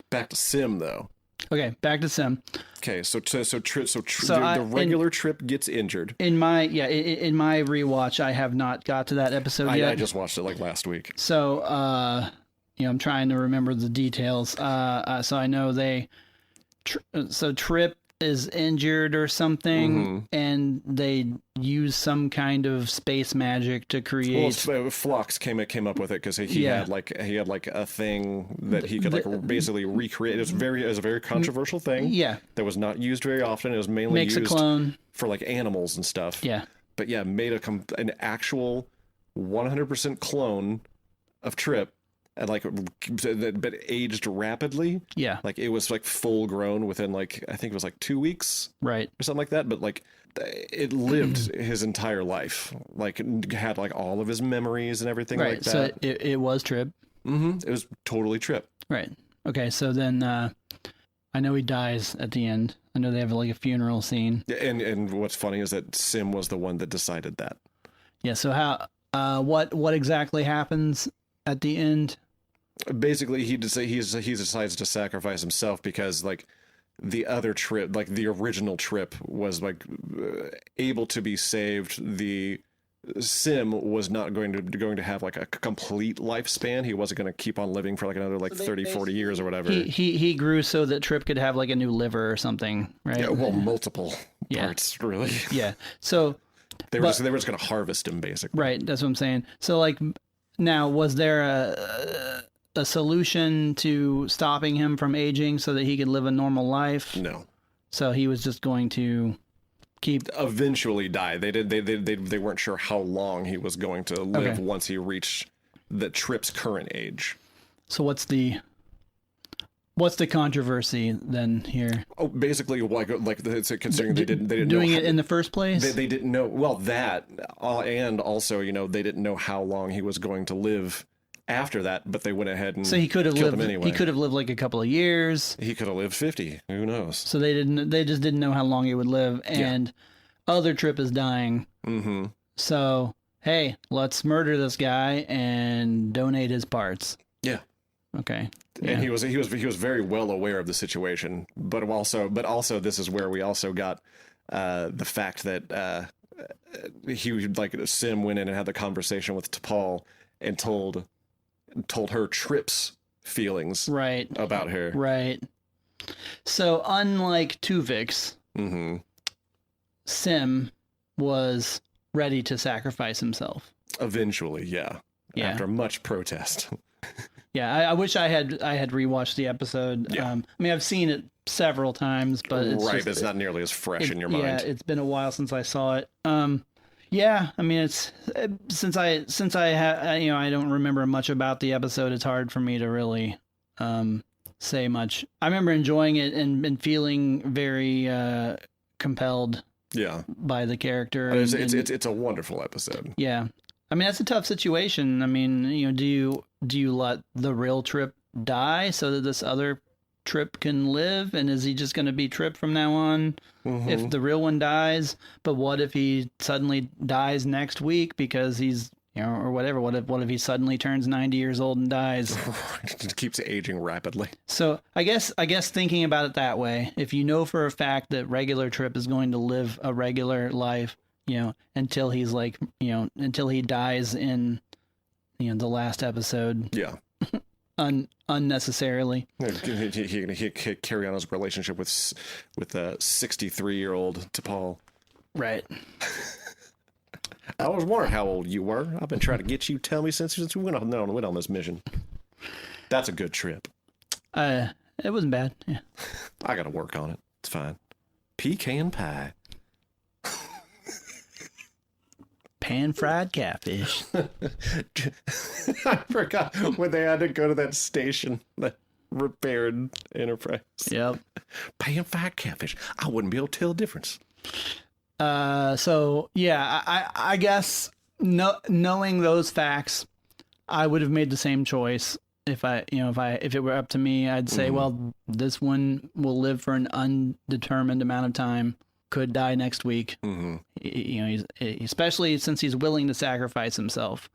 back to Sim, though. Okay, back to Sim. Okay, the regular Trip gets injured. In my rewatch, I have not got to that episode yet. I just watched it like last week. So, I'm trying to remember the details. So I know Trip is injured or something, and they use some kind of space magic to create. Well, Phlox came up with it because he had a thing that he could basically recreate. It was a very controversial thing. Yeah, that was not used very often. It was mainly used a clone for like animals and stuff. Yeah, but yeah, made an actual 100% clone of Trip. And but aged rapidly. Yeah. Like it was like full grown within I think it was 2 weeks. Right. Or something like that. But it lived his entire life. Had all of his memories and everything like that. So it was Trip. It was totally Trip. Right. Okay. So then I know he dies at the end. I know they have a funeral scene. And what's funny is that Sim was the one that decided that. Yeah. So what exactly happens at the end? Basically, he decides to sacrifice himself because the other Trip, the original Trip, was able to be saved. The Sim was not going to have a complete lifespan. He wasn't going to keep on living for another 30, 40 years or whatever. He grew so that Trip could have a new liver or something, right? Yeah, well, multiple parts really. Yeah. So they were just going to harvest him basically. Right. That's what I'm saying. So now was there a solution to stopping him from aging so that he could live a normal life? No. So he was just going to eventually die. They weren't sure how long he was going to live once he reached the Trip's current age. So what's the controversy then here? Oh, basically, considering they didn't doing know it in the first place. They didn't know. Well, that and also they didn't know how long he was going to live after that, but they went ahead and he could have killed lived him anyway. He could have lived a couple of years. He could have lived 50. Who knows? So they just didn't know how long he would live, and other Trip is dying. Mm-hmm. So hey, let's murder this guy and donate his parts. Yeah. Okay. And he was very well aware of the situation, but also this is where we also got the fact that Sim went in and had the conversation with T'Pol and told her Trip's feelings about her. Right. So unlike Tuvix, Sim was ready to sacrifice himself. Eventually, yeah. After much protest. Yeah, I wish I had rewatched the episode. Yeah. I've seen it several times, but it's not nearly as fresh in your mind. Yeah, it's been a while since I saw it. Yeah, it's since I I don't remember much about the episode. It's hard for me to really say much. I remember enjoying it and feeling very compelled Yeah. by the character. It's a wonderful episode. Yeah. I mean, that's a tough situation. I mean, do you let the real Trip die so that this other Trip can live? And is he just going to be Trip from now on if the real one dies? But what if he suddenly dies next week because he's, or whatever? What if he suddenly turns 90 years old and dies? It keeps aging rapidly. So I guess thinking about it that way, if you know for a fact that regular Trip is going to live a regular life, until he's until he dies in, the last episode. Yeah. Unnecessarily. He carry on his relationship with a 63-year-old T'Pol. Right. I was wondering how old you were. I've been trying to get you to tell me since we went on this mission. That's a good trip. It wasn't bad. Yeah. I got to work on it. It's fine. Pecan pie. Pan-fried catfish. I forgot when they had to go to that station that repaired Enterprise. Yep. Pan-fried catfish. I wouldn't be able to tell the difference. So yeah, I guess knowing those facts, I would have made the same choice. If it were up to me, I'd say, well, this one will live for an undetermined amount of time. Could die next week. He's, especially since he's willing to sacrifice himself.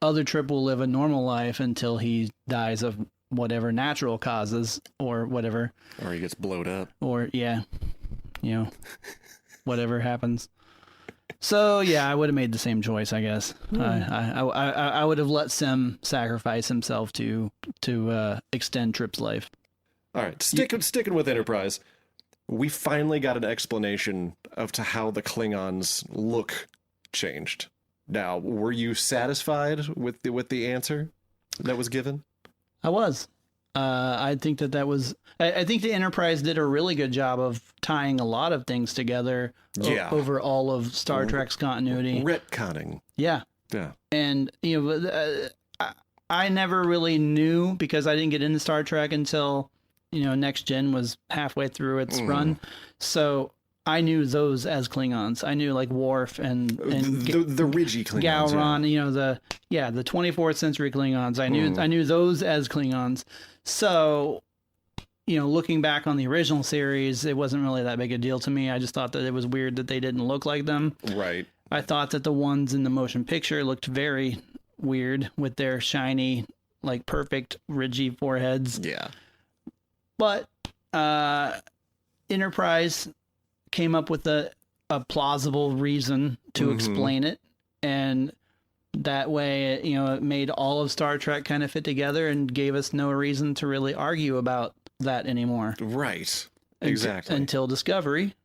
Other Trip will live a normal life until he dies of whatever natural causes or whatever. Or he gets blowed up. Or whatever happens. So yeah, I would have made the same choice, I guess. I would have let Sim sacrifice himself to extend Trip's life. All right, sticking with Enterprise. We finally got an explanation of to how the Klingons look changed. Now, were you satisfied with the answer that was given? I was. I think that was. I think the Enterprise did a really good job of tying a lot of things together over all of Star Trek's continuity. Retconning. Yeah. Yeah. And I never really knew, because I didn't get into Star Trek until Next Gen was halfway through its run. So I knew those as Klingons. I knew like Worf and the Ridgy Klingons. Gowron, the 24th century Klingons. I knew those as Klingons. So, looking back on the original series, it wasn't really that big a deal to me. I just thought that it was weird that they didn't look like them. Right. I thought that the ones in the motion picture looked very weird with their shiny, like perfect ridgy foreheads. Yeah. But Enterprise came up with a plausible reason to explain it, and that way, it made all of Star Trek kind of fit together and gave us no reason to really argue about that anymore. Right. Exactly. Until Discovery,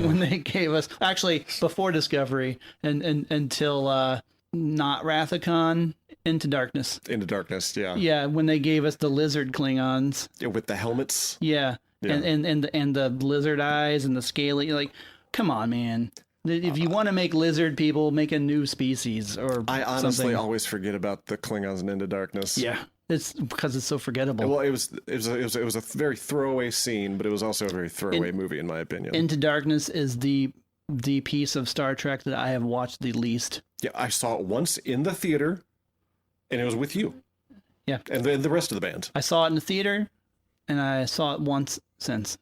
when they gave us, actually before Discovery, and until not Wrath of Khan, Into Darkness. Into Darkness, yeah. Yeah, when they gave us the lizard Klingons. Yeah, with the helmets. Yeah. And the lizard eyes and the scaly, like, come on, man. If you want to make lizard people, make a new species or I honestly something. always forget about the Klingons in Into Darkness. Yeah. It's because it's so forgettable. Well, it was a very throwaway scene, but it was also a very throwaway movie, in my opinion. Into Darkness is the piece of Star Trek that I have watched the least. Yeah, I saw it once in the theater, and it was with you. Yeah. And the rest of the band. I saw it in the theater, and I saw it once since.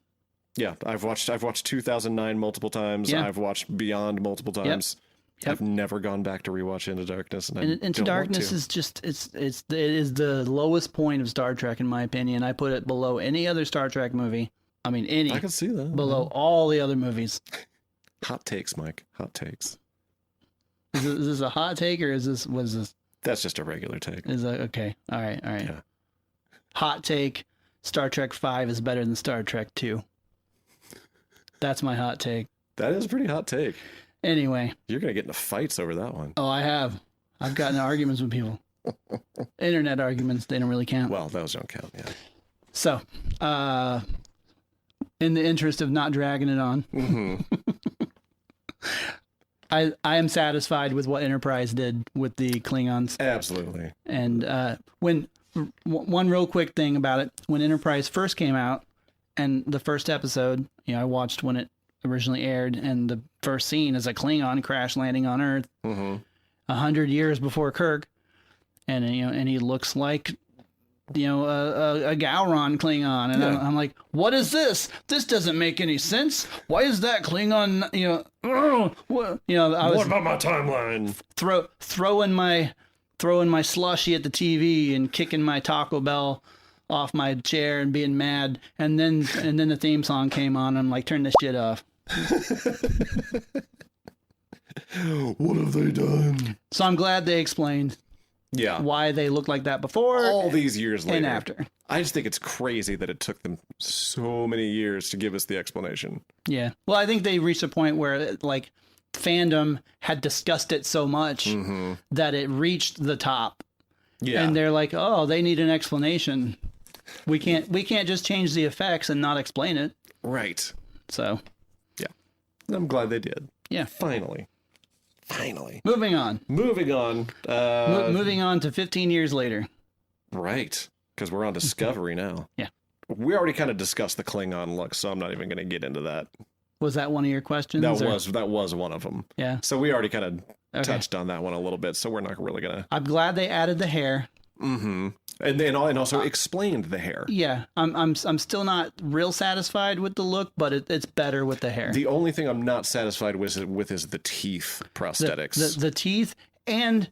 Yeah, I've watched 2009 multiple times. Yeah. I've watched Beyond multiple times. Yep. I've never gone back to rewatch Into Darkness. And Into Darkness is just it is the lowest point of Star Trek in my opinion. I put it below any other Star Trek movie. I mean, I can see that. Below all the other movies. Hot takes, Mike. Hot takes. Is this a hot take or what is this? That's just a regular take. Is that okay? All right. Yeah. Hot take: Star Trek V is better than Star Trek II. That's my hot take. That is a pretty hot take. Anyway. You're going to get into fights over that one. Oh, I have. I've gotten into arguments with people. Internet arguments, they don't really count. Well, those don't count, yeah. So, in the interest of not dragging it on, I am satisfied with what Enterprise did with the Klingons. Absolutely. And one real quick thing about it, when Enterprise first came out, and the first episode, I watched when it originally aired, and the first scene is a Klingon crash landing on Earth 100 years before Kirk, and and he looks like a Gowron Klingon, and I'm like, what is this? This doesn't make any sense. Why is that Klingon? I was, What about my timeline? throwing my slushy at the TV and kicking my Taco Bell off my chair and being mad, and then the theme song came on. And I'm like, turn this shit off. What have they done? So I'm glad they explained why they looked like that before, all these years later and after. I just think it's crazy that it took them so many years to give us the explanation. Yeah. Well, I think they reached a point where like fandom had discussed it so much that it reached the top. Yeah. And they're like, oh, they need an explanation. We can't just change the effects and not explain it. Right. So. Yeah. I'm glad they did. Yeah. Finally. Moving on. Moving on to 15 years later. Right. Because we're on Discovery now. Yeah. We already kind of discussed the Klingon look, so I'm not even going to get into that. Was that one of your questions? That was one of them. Yeah. So we already kind of touched on that one a little bit, so we're not really going to... I'm glad they added the hair. Mm-hmm. And also explained the hair. Yeah. I'm still not real satisfied with the look, but it's better with the hair. The only thing I'm not satisfied with is the teeth prosthetics. The teeth and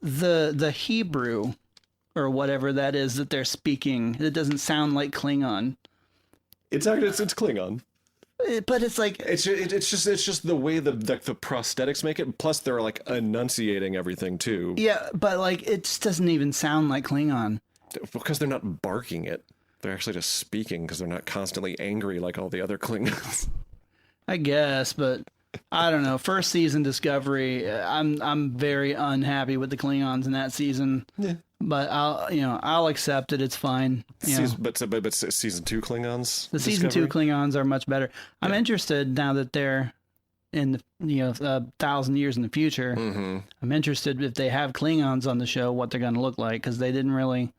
the Hebrew or whatever that is that they're speaking. It doesn't sound like Klingon. It's Klingon. But it's like it's just the way the prosthetics make it. Plus, they're like enunciating everything too. Yeah, but like it just doesn't even sound like Klingon because they're not barking it. They're actually just speaking because they're not constantly angry like all the other Klingons. I guess, but I don't know. First season Discovery, I'm very unhappy with the Klingons in that season. Yeah. But I'll accept it. It's fine. But season 2 Klingons. The season 2 Klingons are much better. I'm interested now that they're in 1,000 years in the future. Mm-hmm. I'm interested if they have Klingons on the show, what they're going to look like, because they didn't really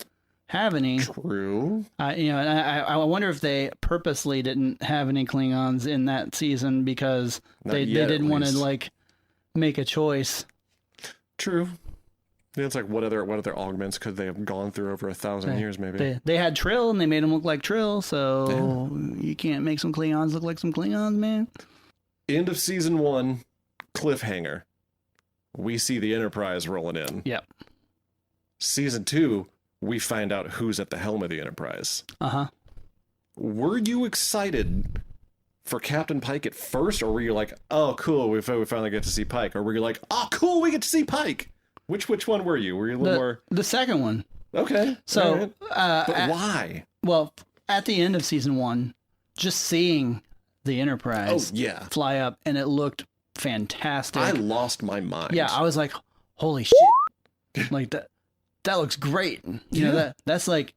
have any. True. I wonder if they purposely didn't have any Klingons in that season because they didn't want to like make a choice. True. Yeah, it's like what other augments could they have gone through over 1,000 years? Maybe they had Trill and they made him look like Trill, so you can't make some Klingons look like some Klingons, man. End of season 1, cliffhanger. We see the Enterprise rolling in. Yep. Season 2, we find out who's at the helm of the Enterprise. Uh-huh. Were you excited for Captain Pike at first, or were you like, oh, cool, we finally get to see Pike? Or were you like, oh, cool, we get to see Pike? Which one were you? Were you a little more... The second one. Okay. So... Right. But why? Well, at the end of season 1, just seeing the Enterprise fly up, and it looked fantastic. I lost my mind. Yeah, I was like, holy shit. Like, that looks great. That's like...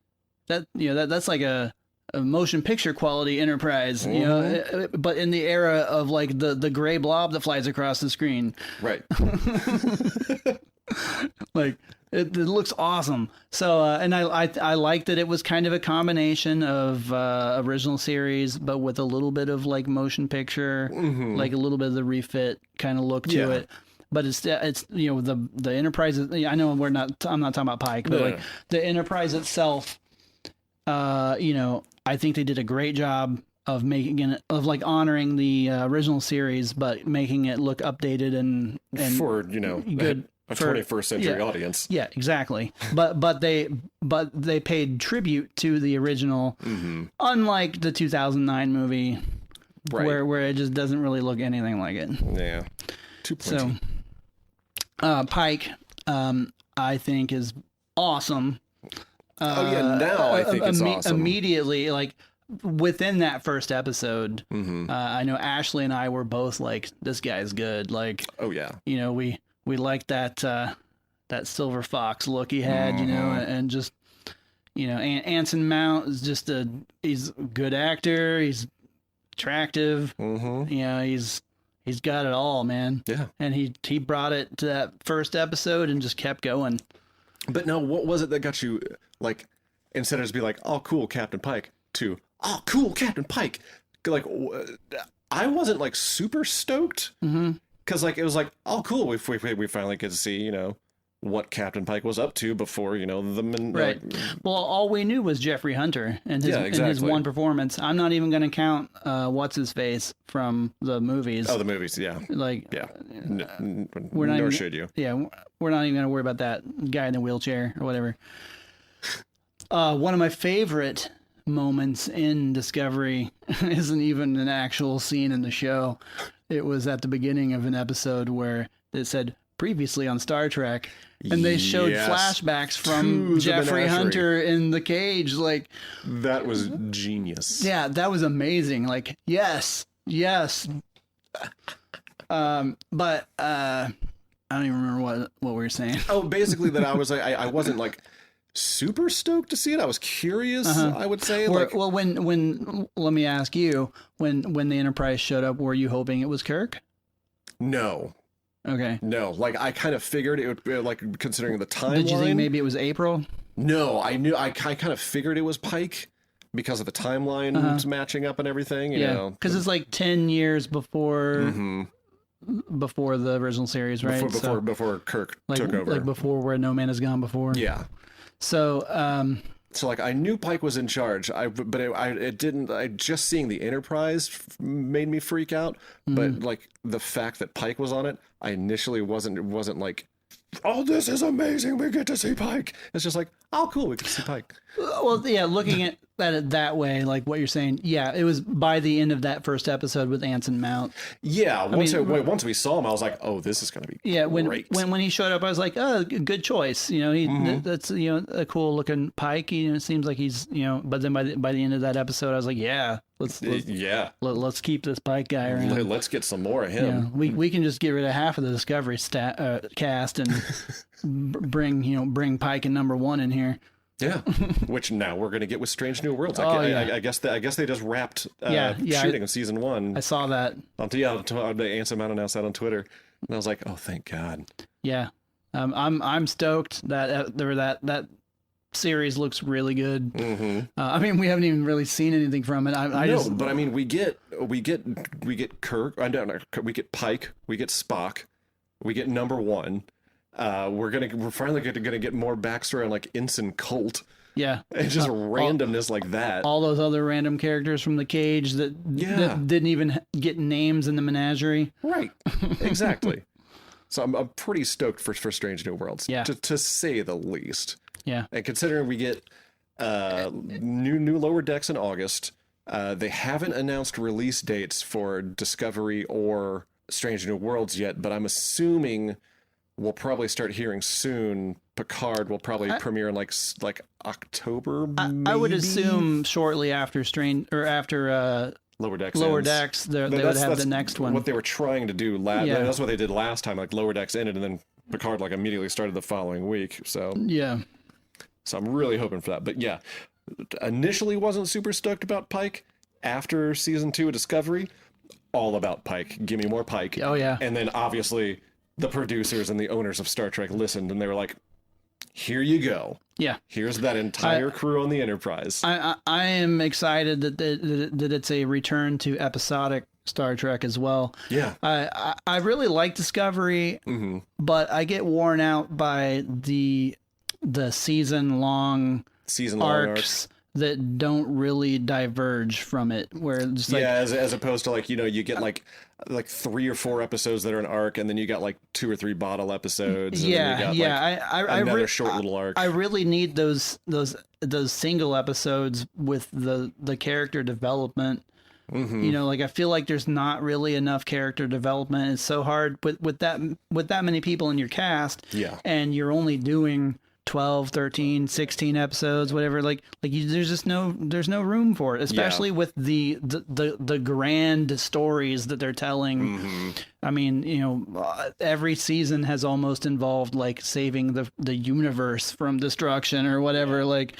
that's like a motion picture quality Enterprise, but in the era of like the gray blob that flies across the screen. Right. Like it looks awesome. So and I like that it was kind of a combination of original series, but with a little bit of like motion picture, like a little bit of the refit kind of look to it. But it's the Enterprise. I know I'm not talking about Pike, but like the Enterprise itself. I think they did a great job of making it, of like honoring the original series, but making it look updated and for good. A 21st century audience. Yeah, exactly. but they paid tribute to the original, unlike the 2009 movie, where it just doesn't really look anything like it. Yeah, too pointy. So, Pike, I think is awesome. Now I think it's awesome. Immediately, like within that first episode, I know Ashley and I were both like, "This guy's good." Like, oh yeah, we liked that silver fox look he had, and just, Anson Mount is just he's a good actor. He's attractive. He's got it all, man. Yeah. And he brought it to that first episode and just kept going. But now, what was it that got you, like, instead of just be like, oh, cool, Captain Pike, to, oh, cool, Captain Pike. Like, I wasn't like super stoked because like it was like, oh cool, we finally get to see, you know, what Captain Pike was up to before, you know, right. Well, all we knew was Jeffrey Hunter and his one performance. I'm not even going to count what's his face from the movies. Oh, the movies, yeah. Like, yeah. Nor should you. Yeah, we're not even going to worry about that guy in the wheelchair or whatever. One of my favorite moments in Discovery isn't even an actual scene in the show. It was at the beginning of an episode where it said previously on Star Trek, and they showed flashbacks from Jeffrey Hunter in the cage. Like, that was genius. Yeah, that was amazing. Like, yes. But I don't even remember what we were saying. Oh, basically that I was like, I wasn't like super stoked to see it. I was curious, I would say. Well, when let me ask you, when the Enterprise showed up, were you hoping it was Kirk? No. Okay. No, like I kind of figured it would be, like, considering the timeline. Did you think maybe it was April? No, I kind of figured it was Pike because of the timeline matching up and everything. You know, because it's like 10 years before before the original series, right? Before Kirk took over, like before Where No Man Has Gone Before. Yeah. So, so like I knew Pike was in charge. But it didn't. Just seeing the Enterprise made me freak out. But like the fact that Pike was on it, I initially wasn't like, oh, this is amazing. We get to see Pike. It's just like, oh, cool. We get to see Pike. Well, yeah. Looking at it that way, like what you're saying, yeah, it was by the end of that first episode with Anson Mount. Yeah. Once we saw him, I was like, oh, this is going to be great. When he showed up, I was like, oh, good choice. You know, that's, you know, a cool looking Pike. You know, it seems like he's, you know, but then by the end of that episode, I was like, yeah, let's keep this Pike guy around. Let's get some more of him. Yeah, we can just get rid of half of the Discovery cast and bring Pike and number one in here. Yeah, which now we're going to get with Strange New Worlds. I guess they just wrapped shooting of season 1. I saw that. Anson Mount announced that on Twitter, and I was like, oh, thank God. Yeah, I'm stoked that series looks really good. I mean, we haven't even really seen anything from it. But I mean, we get Kirk. We get Pike. We get Spock. We get number one. We're finally gonna get more backstory on like Ensign Colt. Yeah, and just randomness like that. All those other random characters from the cage that didn't even get names in the menagerie. Right, exactly. So I'm pretty stoked for Strange New Worlds. Yeah, to say the least. Yeah, and considering we get new Lower Decks in August, they haven't announced release dates for Discovery or Strange New Worlds yet, but I'm assuming we'll probably start hearing soon. Picard will probably premiere in like October. I would assume shortly after Lower Decks. They would have the next one. What they were trying to do that's what they did last time. Like Lower Decks ended, and then Picard like immediately started the following week. So so I'm really hoping for that. But yeah, initially wasn't super stoked about Pike. After season 2 of Discovery, all about Pike. Give me more Pike. Oh yeah. And then obviously the producers and the owners of Star Trek listened, and they were like, here you go. Yeah. Here's that entire crew on the Enterprise. I am excited that it's a return to episodic Star Trek as well. Yeah. I really like Discovery, but I get worn out by the season-long arcs that don't really diverge from it, where it's like, as opposed to like, you know, you get like 3 or 4 episodes that are an arc, and then you got like 2 or 3 bottle episodes. And then you got another short little arc. I really need those single episode with the character development. You know, like I feel like there's not really enough character development. It's so hard with that many people in your cast. Yeah, and you're only doing 12, 13, 16 episodes, whatever. There's just no room for it, especially with the grand stories that they're telling. I mean, you know, every season has almost involved like saving the universe from destruction or whatever. Like,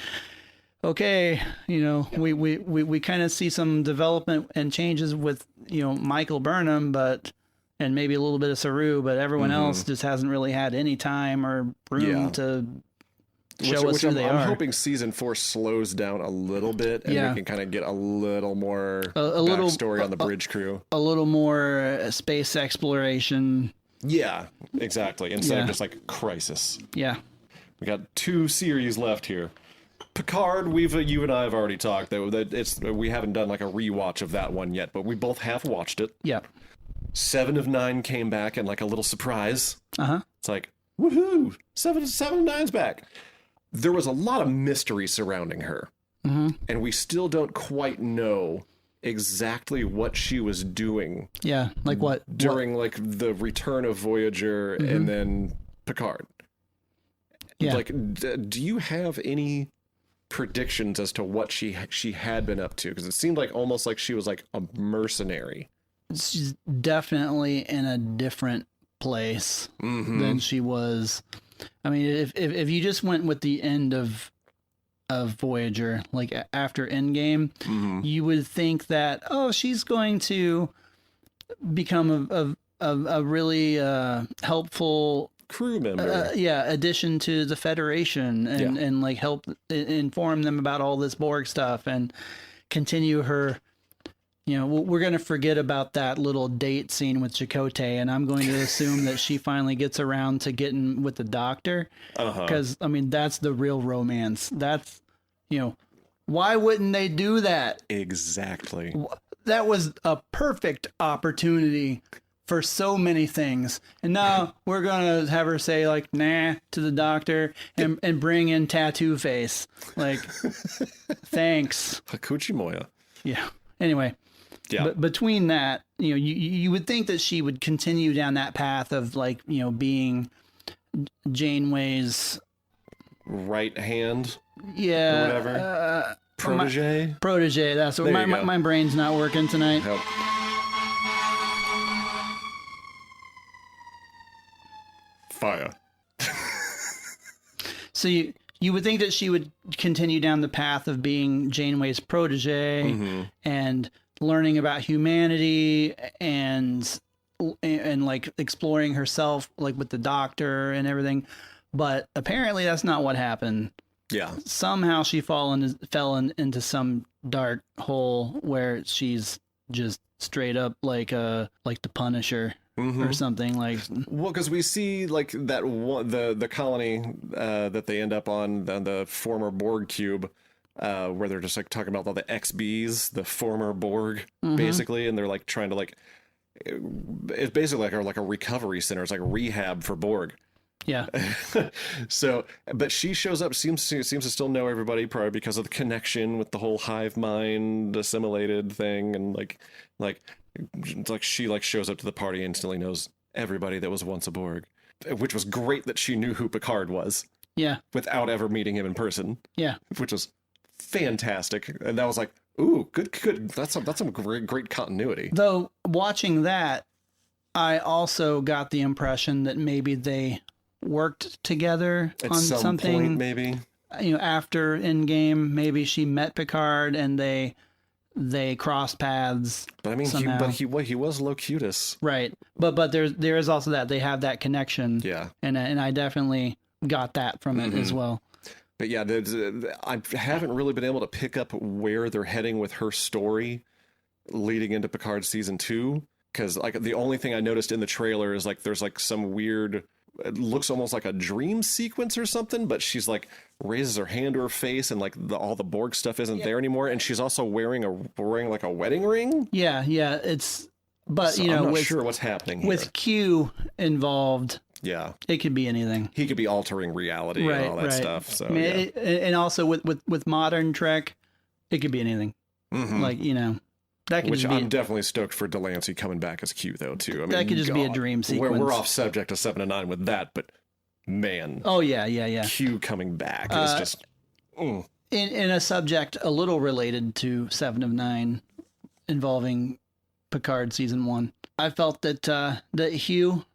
okay, you know, we kind of see some development and changes with, you know, Michael Burnham, and maybe a little bit of Saru, but everyone else just hasn't really had any time or room to show us who they are. I'm hoping season 4 slows down a little bit, and we can kind of get a little more backstory on the bridge crew. A little more space exploration. Yeah, exactly. Instead of just like Crisis. Yeah. We got 2 series left here. Picard, you and I have already talked that we haven't done like a rewatch of that one yet, but we both have watched it. Yeah. 7 of 9 came back and like a little surprise. Uh-huh. It's like, woohoo! 7 of 9's back. There was a lot of mystery surrounding her. Mm-hmm. And we still don't quite know exactly what she was doing. Yeah, like what? During like the return of Voyager and then Picard. Yeah. Like, do you have any predictions as to what she had been up to? Because it seemed like almost like she was like a mercenary. She's definitely in a different place than she was. I mean, if you just went with the end of Voyager, like after Endgame, you would think that, oh, she's going to become a really helpful crew member. Addition to the Federation and like help inform them about all this Borg stuff and continue her. You know, we're going to forget about that little date scene with Chakotay, and I'm going to assume that she finally gets around to getting with the Doctor. Because, I mean, that's the real romance. That's, you know, why wouldn't they do that? Exactly. That was a perfect opportunity for so many things. And now we're going to have her say, like, nah to the Doctor and bring in Tattoo Face. Like, thanks. Hakuchi Moya. Yeah. Anyway. Yeah. But between that, you know, you would think that she would continue down that path of like, you know, being Janeway's right hand. Yeah. Or whatever. Protege. Protege. That's what my brain's not working tonight. Yep. Fire. So you would think that she would continue down the path of being Janeway's protege and learning about humanity and like exploring herself like with the Doctor and everything, but apparently that's not what happened. Yeah. Somehow she fell into some dark hole where she's just straight up like the Punisher or something like. Well, because we see like that one, the colony that they end up on the former Borg cube. Where they're just like talking about all the XBs, the former Borg, basically, and they're like trying to like, it's basically like a recovery center. It's like a rehab for Borg. Yeah. So, but she shows up, seems to still know everybody, probably because of the connection with the whole hive mind assimilated thing, and like it's like she like shows up to the party and instantly knows everybody that was once a Borg, which was great that she knew who Picard was. Yeah. Without ever meeting him in person. Yeah. Which was fantastic, and that was like, ooh, good. That's some great continuity. Though watching that, I also got the impression that maybe they worked together at on some something. Point, maybe, you know, after Endgame, maybe she met Picard and they crossed paths. But I mean, he was Locutus, right? But there is also that they have that connection. Yeah, and I definitely got that from it as well. But yeah, I haven't really been able to pick up where they're heading with her story leading into Picard season 2. Because like the only thing I noticed in the trailer is like there's like some weird, it looks almost like a dream sequence or something. But she's like raises her hand to her face and like all the Borg stuff isn't there anymore. And she's also wearing like a wedding ring. Yeah, it's. But so you know, I'm not sure what's happening here. With Q involved. Yeah, it could be anything. He could be altering reality and all that stuff. So, I mean, and also with modern Trek, it could be anything. Like, you know, that could. Which I'm definitely stoked for Delancey coming back as Q though too. I mean, that could just be a dream sequence. We're off subject to 7 and 9 with that, but man. Oh yeah. Q coming back is just. In a subject a little related to 7 of 9, involving Picard season 1, I felt that Hugh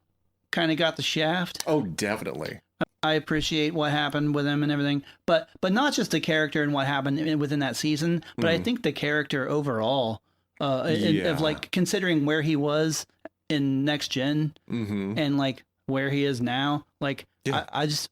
kind of got the shaft. Oh, definitely. I appreciate what happened with him and everything, but not just the character and what happened within that season, but I think the character overall, of like considering where he was in Next Gen and like where he is now, like I just,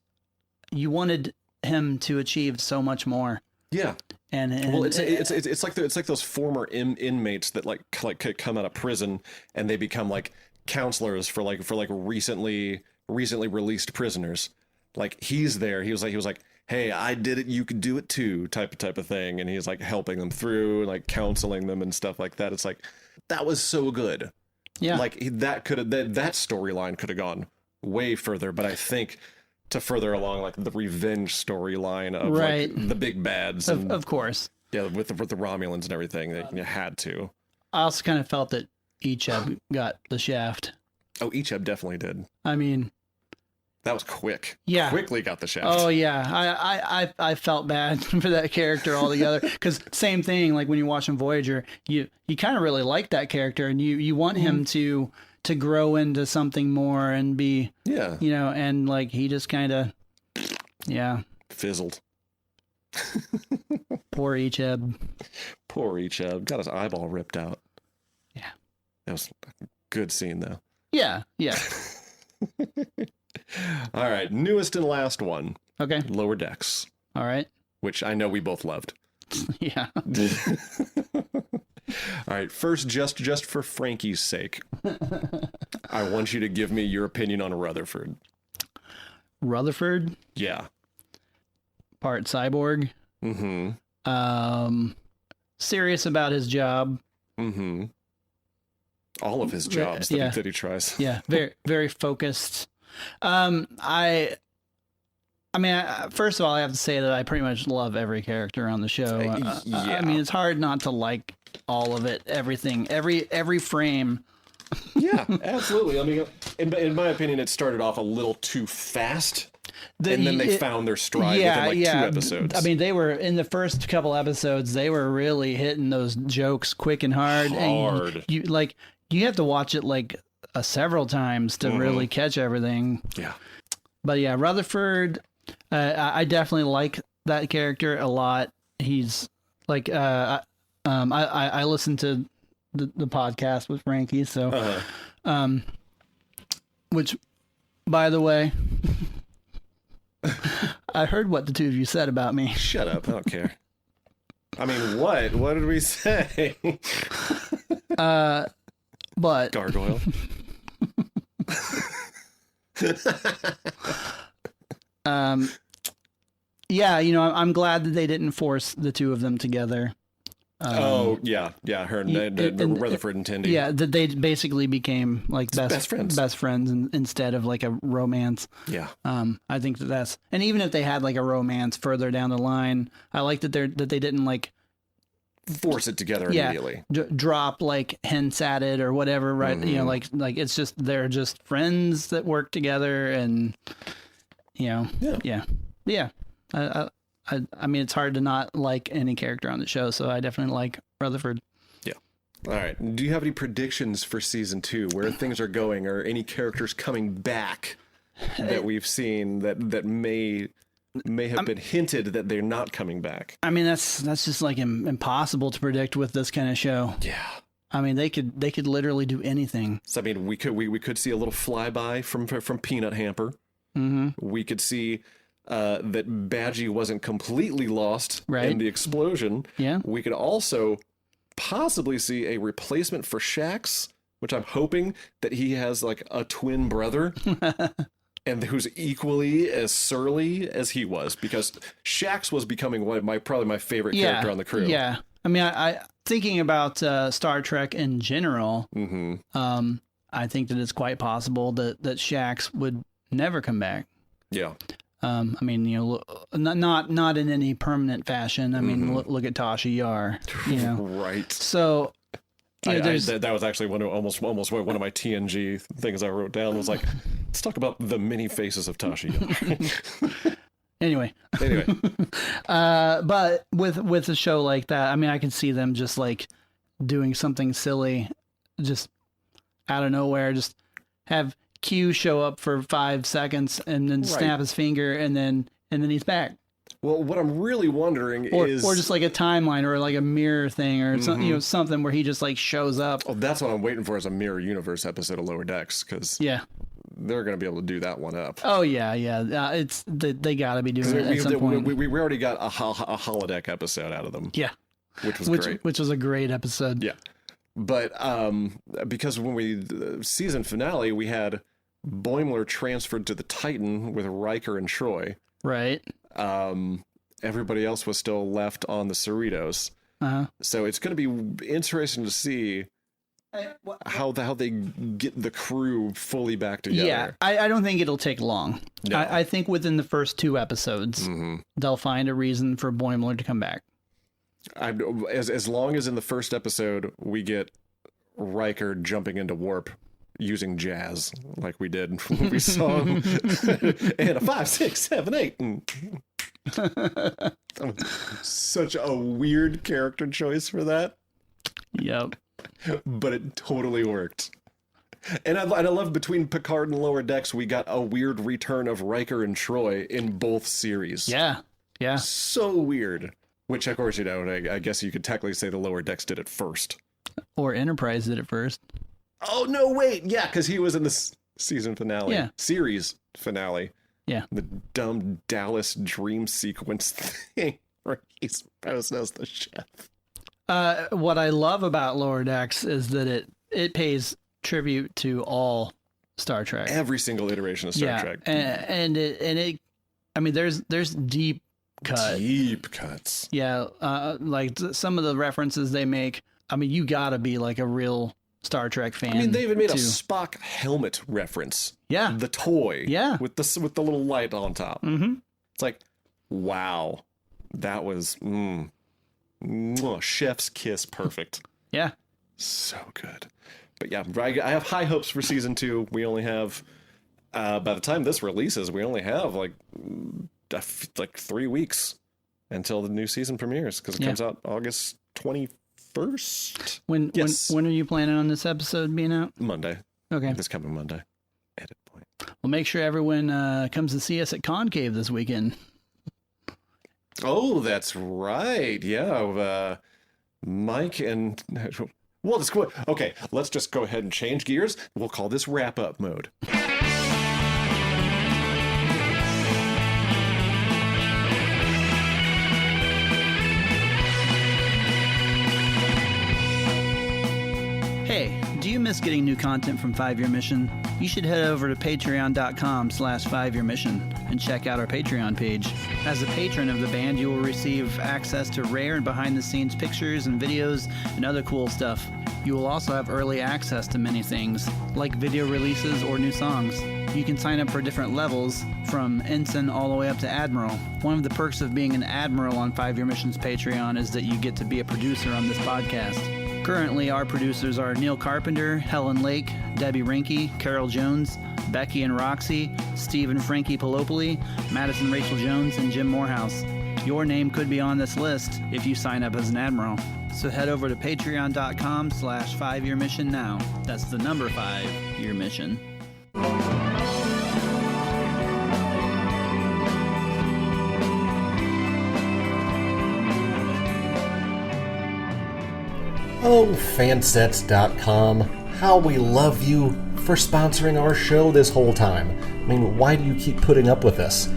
you wanted him to achieve so much more. Yeah. And Well, it's like those former inmates that like come out of prison and they become like counselors for recently released prisoners. Like he's there. He was like, hey, I did it. You could do it too. Type of thing. And he's like helping them through, like counseling them and stuff like that. It's like that was so good. Yeah. Like that storyline could have gone way further. But I think to further along like the revenge storyline of right. like the big bads, of course. Yeah, with the Romulans and everything, that you had to. I also kind of felt that Icheb got the shaft. Oh, Icheb definitely did. I mean, that was quick. Yeah, quickly got the shaft. Oh yeah, I felt bad for that character altogether because same thing. Like when you're watching Voyager, you kind of really like that character and you want him to grow into something more and be and like he just kind of fizzled. Poor Icheb. Poor Icheb. Got his eyeball ripped out. Yeah. That was a good scene, though. Yeah. All right. Newest and last one. Okay. Lower Decks. All right. Which I know we both loved. Yeah. All right. First, just for Frankie's sake, I want you to give me your opinion on Rutherford. Rutherford? Yeah. Part cyborg. Mm-hmm. Serious about his job. Mm-hmm. All of his jobs that he tries. Yeah, very, very focused. I mean, first of all, I have to say that I pretty much love every character on the show. I mean, it's hard not to like all of it, everything, every frame. Yeah, absolutely. I mean, in my opinion, it started off a little too fast. And then they found their stride within 2 episodes. I mean, they were in the first couple episodes, they were really hitting those jokes quick and hard. And you have to watch it several times to really catch everything. Yeah. But yeah, Rutherford, I definitely like that character a lot. He's like, I listened to the podcast with Frankie, so, which, by the way, I heard what the two of you said about me. Shut up. I don't care. I mean, what? What did we say? But gargoyle. Yeah, I'm glad that they didn't force the two of them together. Her and Rutherford and Tendi. Yeah, that they basically became like best friends instead of like a romance. Yeah. I think that's, and even if they had like a romance further down the line, I like that they didn't like force it together immediately. Drop like hints at it or whatever, right? Mm-hmm. Like it's just they're just friends that work together, and yeah. I mean, it's hard to not like any character on the show, so I definitely like Rutherford. Yeah. All right. Do you have any predictions for season 2, where things are going, or any characters coming back that we've seen that may have been hinted that they're not coming back? I mean, that's just like impossible to predict with this kind of show. Yeah. I mean, they could literally do anything. So I mean, we could see a little flyby from Peanut Hamper. Mm-hmm. We could see that Badgie wasn't completely lost in the explosion. Yeah. We could also possibly see a replacement for Shax, which I'm hoping that he has like a twin brother and who's equally as surly as he was, because Shax was becoming probably my favorite character on the crew. Yeah. I mean, I thinking about Star Trek in general, I think that it's quite possible that Shax would never come back. Yeah. I mean, not in any permanent fashion. I mean, look at Tasha Yar, Right. So, that was actually almost one of my TNG things I wrote down, was like, let's talk about the many faces of Tasha Yar. Anyway, but with a show like that, I mean, I can see them just like doing something silly, just out of nowhere, just have Q show up for 5 seconds and then snap his finger and then he's back. Well, what I'm really wondering is, or just like a timeline or like a mirror thing or something, something where he just like shows up. Oh, that's what I'm waiting for, is a mirror universe episode of Lower Decks, because they're going to be able to do that one up. Oh yeah. It's they got to be doing it at some point. We already got a holodeck episode out of them. Yeah, which was great. Which was a great episode. Yeah, but because when the season finale, we had Boimler transferred to the Titan with Riker and Troy. Right. Everybody else was still left on the Cerritos. So it's going to be interesting to see how they get the crew fully back together. Yeah, I don't think it'll take long. No. I think within the first 2 episodes, they'll find a reason for Boimler to come back. As long as in the first episode we get Riker jumping into warp using jazz like we did when we saw him and a 5, 6, 7, 8 and such a weird character choice for that. Yep. But it totally worked. And I love between Picard and Lower Decks, we got a weird return of Riker and Troy in both series. Yeah. So weird. Which, of course, I guess you could technically say the Lower Decks did it first. Or Enterprise did it first. Oh, no, wait. Yeah, because he was in the season finale. Yeah. Series finale. Yeah. The dumb Dallas dream sequence thing where he's posed as the chef. What I love about Lower Decks is that it pays tribute to all Star Trek. Every single iteration of Star Trek. And it I mean there's deep cuts. Deep cuts. Yeah, like some of the references they make. I mean, you got to be like a real Star Trek fan. I mean, they even made a Spock helmet reference. Yeah. The toy. Yeah. With the little light on top. Mm-hmm. It's like, wow. That was chef's kiss perfect. Yeah. So good. But yeah, I have high hopes for season 2. We only have, by the time this releases, we only have like 3 weeks until the new season premieres because it comes out August 21st. When are you planning on this episode being out? Monday. Okay. This coming Monday. Edit point. Well, make sure everyone comes to see us at Concave this weekend. Oh, that's right. Yeah. Mike and... Well, let's go. Okay, let's just go ahead and change gears. We'll call this wrap-up mode. Hey, do you miss getting new content from 5 Year Mission? You should head over to patreon.com/5yearmission and check out our Patreon page. As a patron of the band, you will receive access to rare and behind-the-scenes pictures and videos and other cool stuff. You will also have early access to many things, like video releases or new songs. You can sign up for different levels, from ensign all the way up to admiral. One of the perks of being an admiral on 5 Year Mission's Patreon is that you get to be a producer on this podcast. Currently, our producers are Neil Carpenter, Helen Lake, Debbie Rinke, Carol Jones, Becky and Roxy, Steve and Frankie Palopoli, Madison Rachel Jones, and Jim Morehouse. Your name could be on this list if you sign up as an admiral. So head over to patreon.com/5yearmission now. That's the number 5 Year Mission. Oh, fansets.com. How we love you for sponsoring our show this whole time. I mean, why do you keep putting up with us?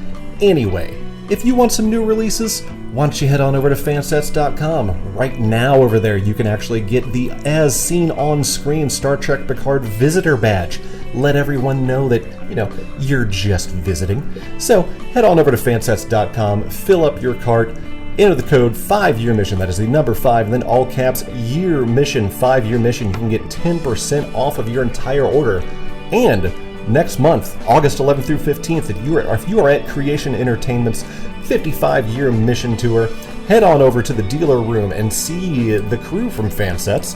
Anyway, if you want some new releases, why don't you head on over to fansets.com. Right now over there, you can actually get the as seen on screen Star Trek Picard visitor badge. Let everyone know that, you're just visiting. So head on over to fansets.com, fill up your cart, enter the code 5-Year Mission, that is the number 5, and then all caps, Year Mission, 5-Year Mission. You can get 10% off of your entire order. And next month, August 11th through 15th, if you are at Creation Entertainment's 55-Year Mission Tour, head on over to the dealer room and see the crew from Fansets.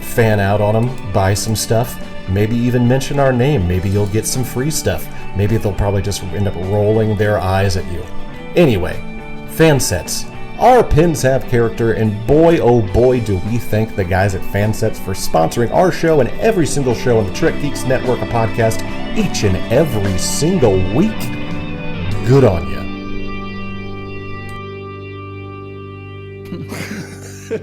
Fan out on them, buy some stuff, maybe even mention our name. Maybe you'll get some free stuff. Maybe they'll probably just end up rolling their eyes at you. Anyway, Fansets. Our pins have character, and boy, oh boy, do we thank the guys at Fansets for sponsoring our show and every single show on the Trek Geeks Network of podcast each and every single week. Good on ya.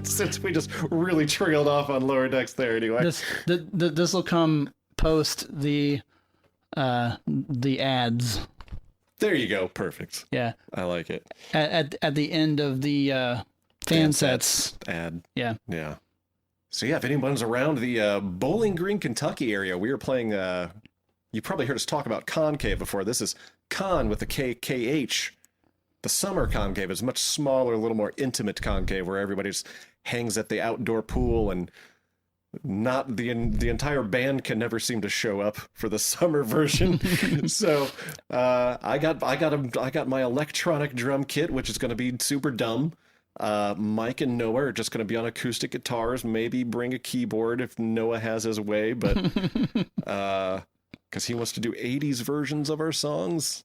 Since we just really trailed off on Lower Decks there anyway. This will come post the the ads. There you go. Perfect. Yeah. I like it. At the end of the fan sets ad. Yeah. Yeah. So yeah, if anyone's around the Bowling Green, Kentucky area, we were playing. You probably heard us talk about Concave before. This is Con with the KH. The summer Concave is much smaller, a little more intimate Concave, where everybody just hangs at the outdoor pool, and not the entire band can never seem to show up for the summer version. So I got my electronic drum kit, which is going to be super dumb. Mike and Noah are just going to be on acoustic guitars, maybe bring a keyboard if Noah has his way, but because he wants to do 80s versions of our songs.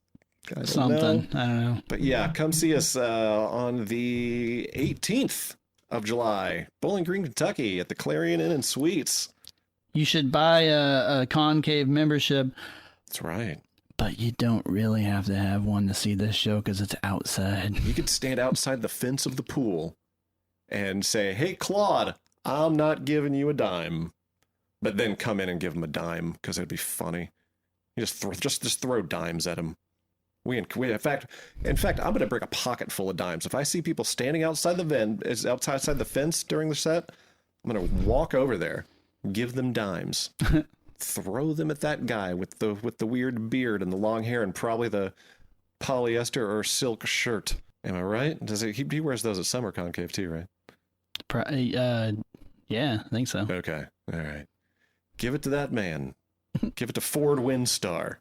I don't know. But yeah, come see us on the 18th of July, Bowling Green, Kentucky, at the Clarion Inn and Suites. You should buy a Concave membership. That's right. But you don't really have to have one to see this show because it's outside. You could stand outside the fence of the pool and say, "Hey, Claude, I'm not giving you a dime," but then come in and give him a dime because it'd be funny. You just throw dimes at him. In fact, I'm going to bring a pocket full of dimes. If I see people standing outside the fence during the set, I'm going to walk over there, give them dimes. Throw them at that guy with the weird beard and the long hair and probably the polyester or silk shirt. Am I right? He wears those at Summer Concave too, right? Yeah, I think so. Okay, all right. Give it to that man. Give it to Ford Windstar.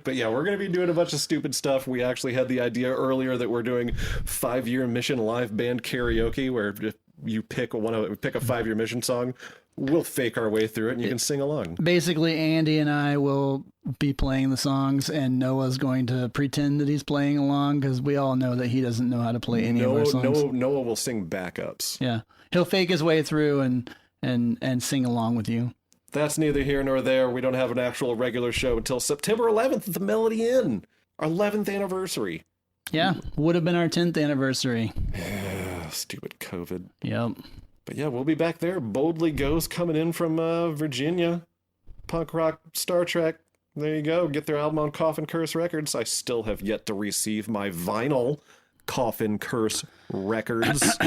But yeah, we're going to be doing a bunch of stupid stuff. We actually had the idea earlier that we're doing 5-year mission live band karaoke, where if you pick a 5-year mission song, we'll fake our way through it and you can sing along. Basically, Andy and I will be playing the songs, and Noah's going to pretend that he's playing along because we all know that he doesn't know how to play any of our songs. Noah will sing backups. Yeah, he'll fake his way through and sing along with you. That's neither here nor there. We don't have an actual regular show until September 11th at the Melody Inn, our 11th anniversary. Yeah, would have been our 10th anniversary. Stupid COVID. Yep. But yeah, we'll be back there. Boldly Goes coming in from Virginia. Punk rock Star Trek. There you go. Get their album on Coffin Curse Records. I still have yet to receive my vinyl Coffin Curse Records.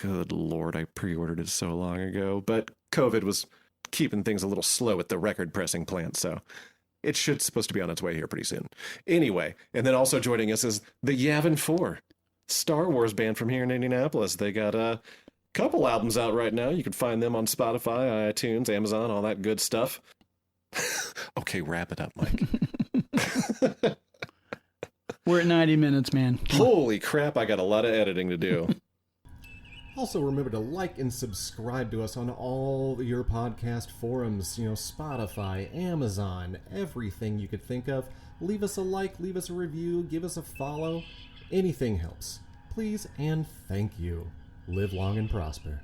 Good Lord, I pre-ordered it so long ago. But COVID was keeping things a little slow at the record pressing plant, so it should supposed to be on its way here pretty soon. Anyway, and then also joining us is the Yavin 4, Star Wars band from here in Indianapolis. They got a couple albums out right now. You can find them on Spotify, iTunes, Amazon, all that good stuff. Okay, wrap it up, Mike. We're at 90 minutes, man. Holy crap, I got a lot of editing to do. Also, remember to like and subscribe to us on all your podcast forums, Spotify, Amazon, everything you could think of. Leave us a like, leave us a review, give us a follow. Anything helps. Please and thank you. Live long and prosper.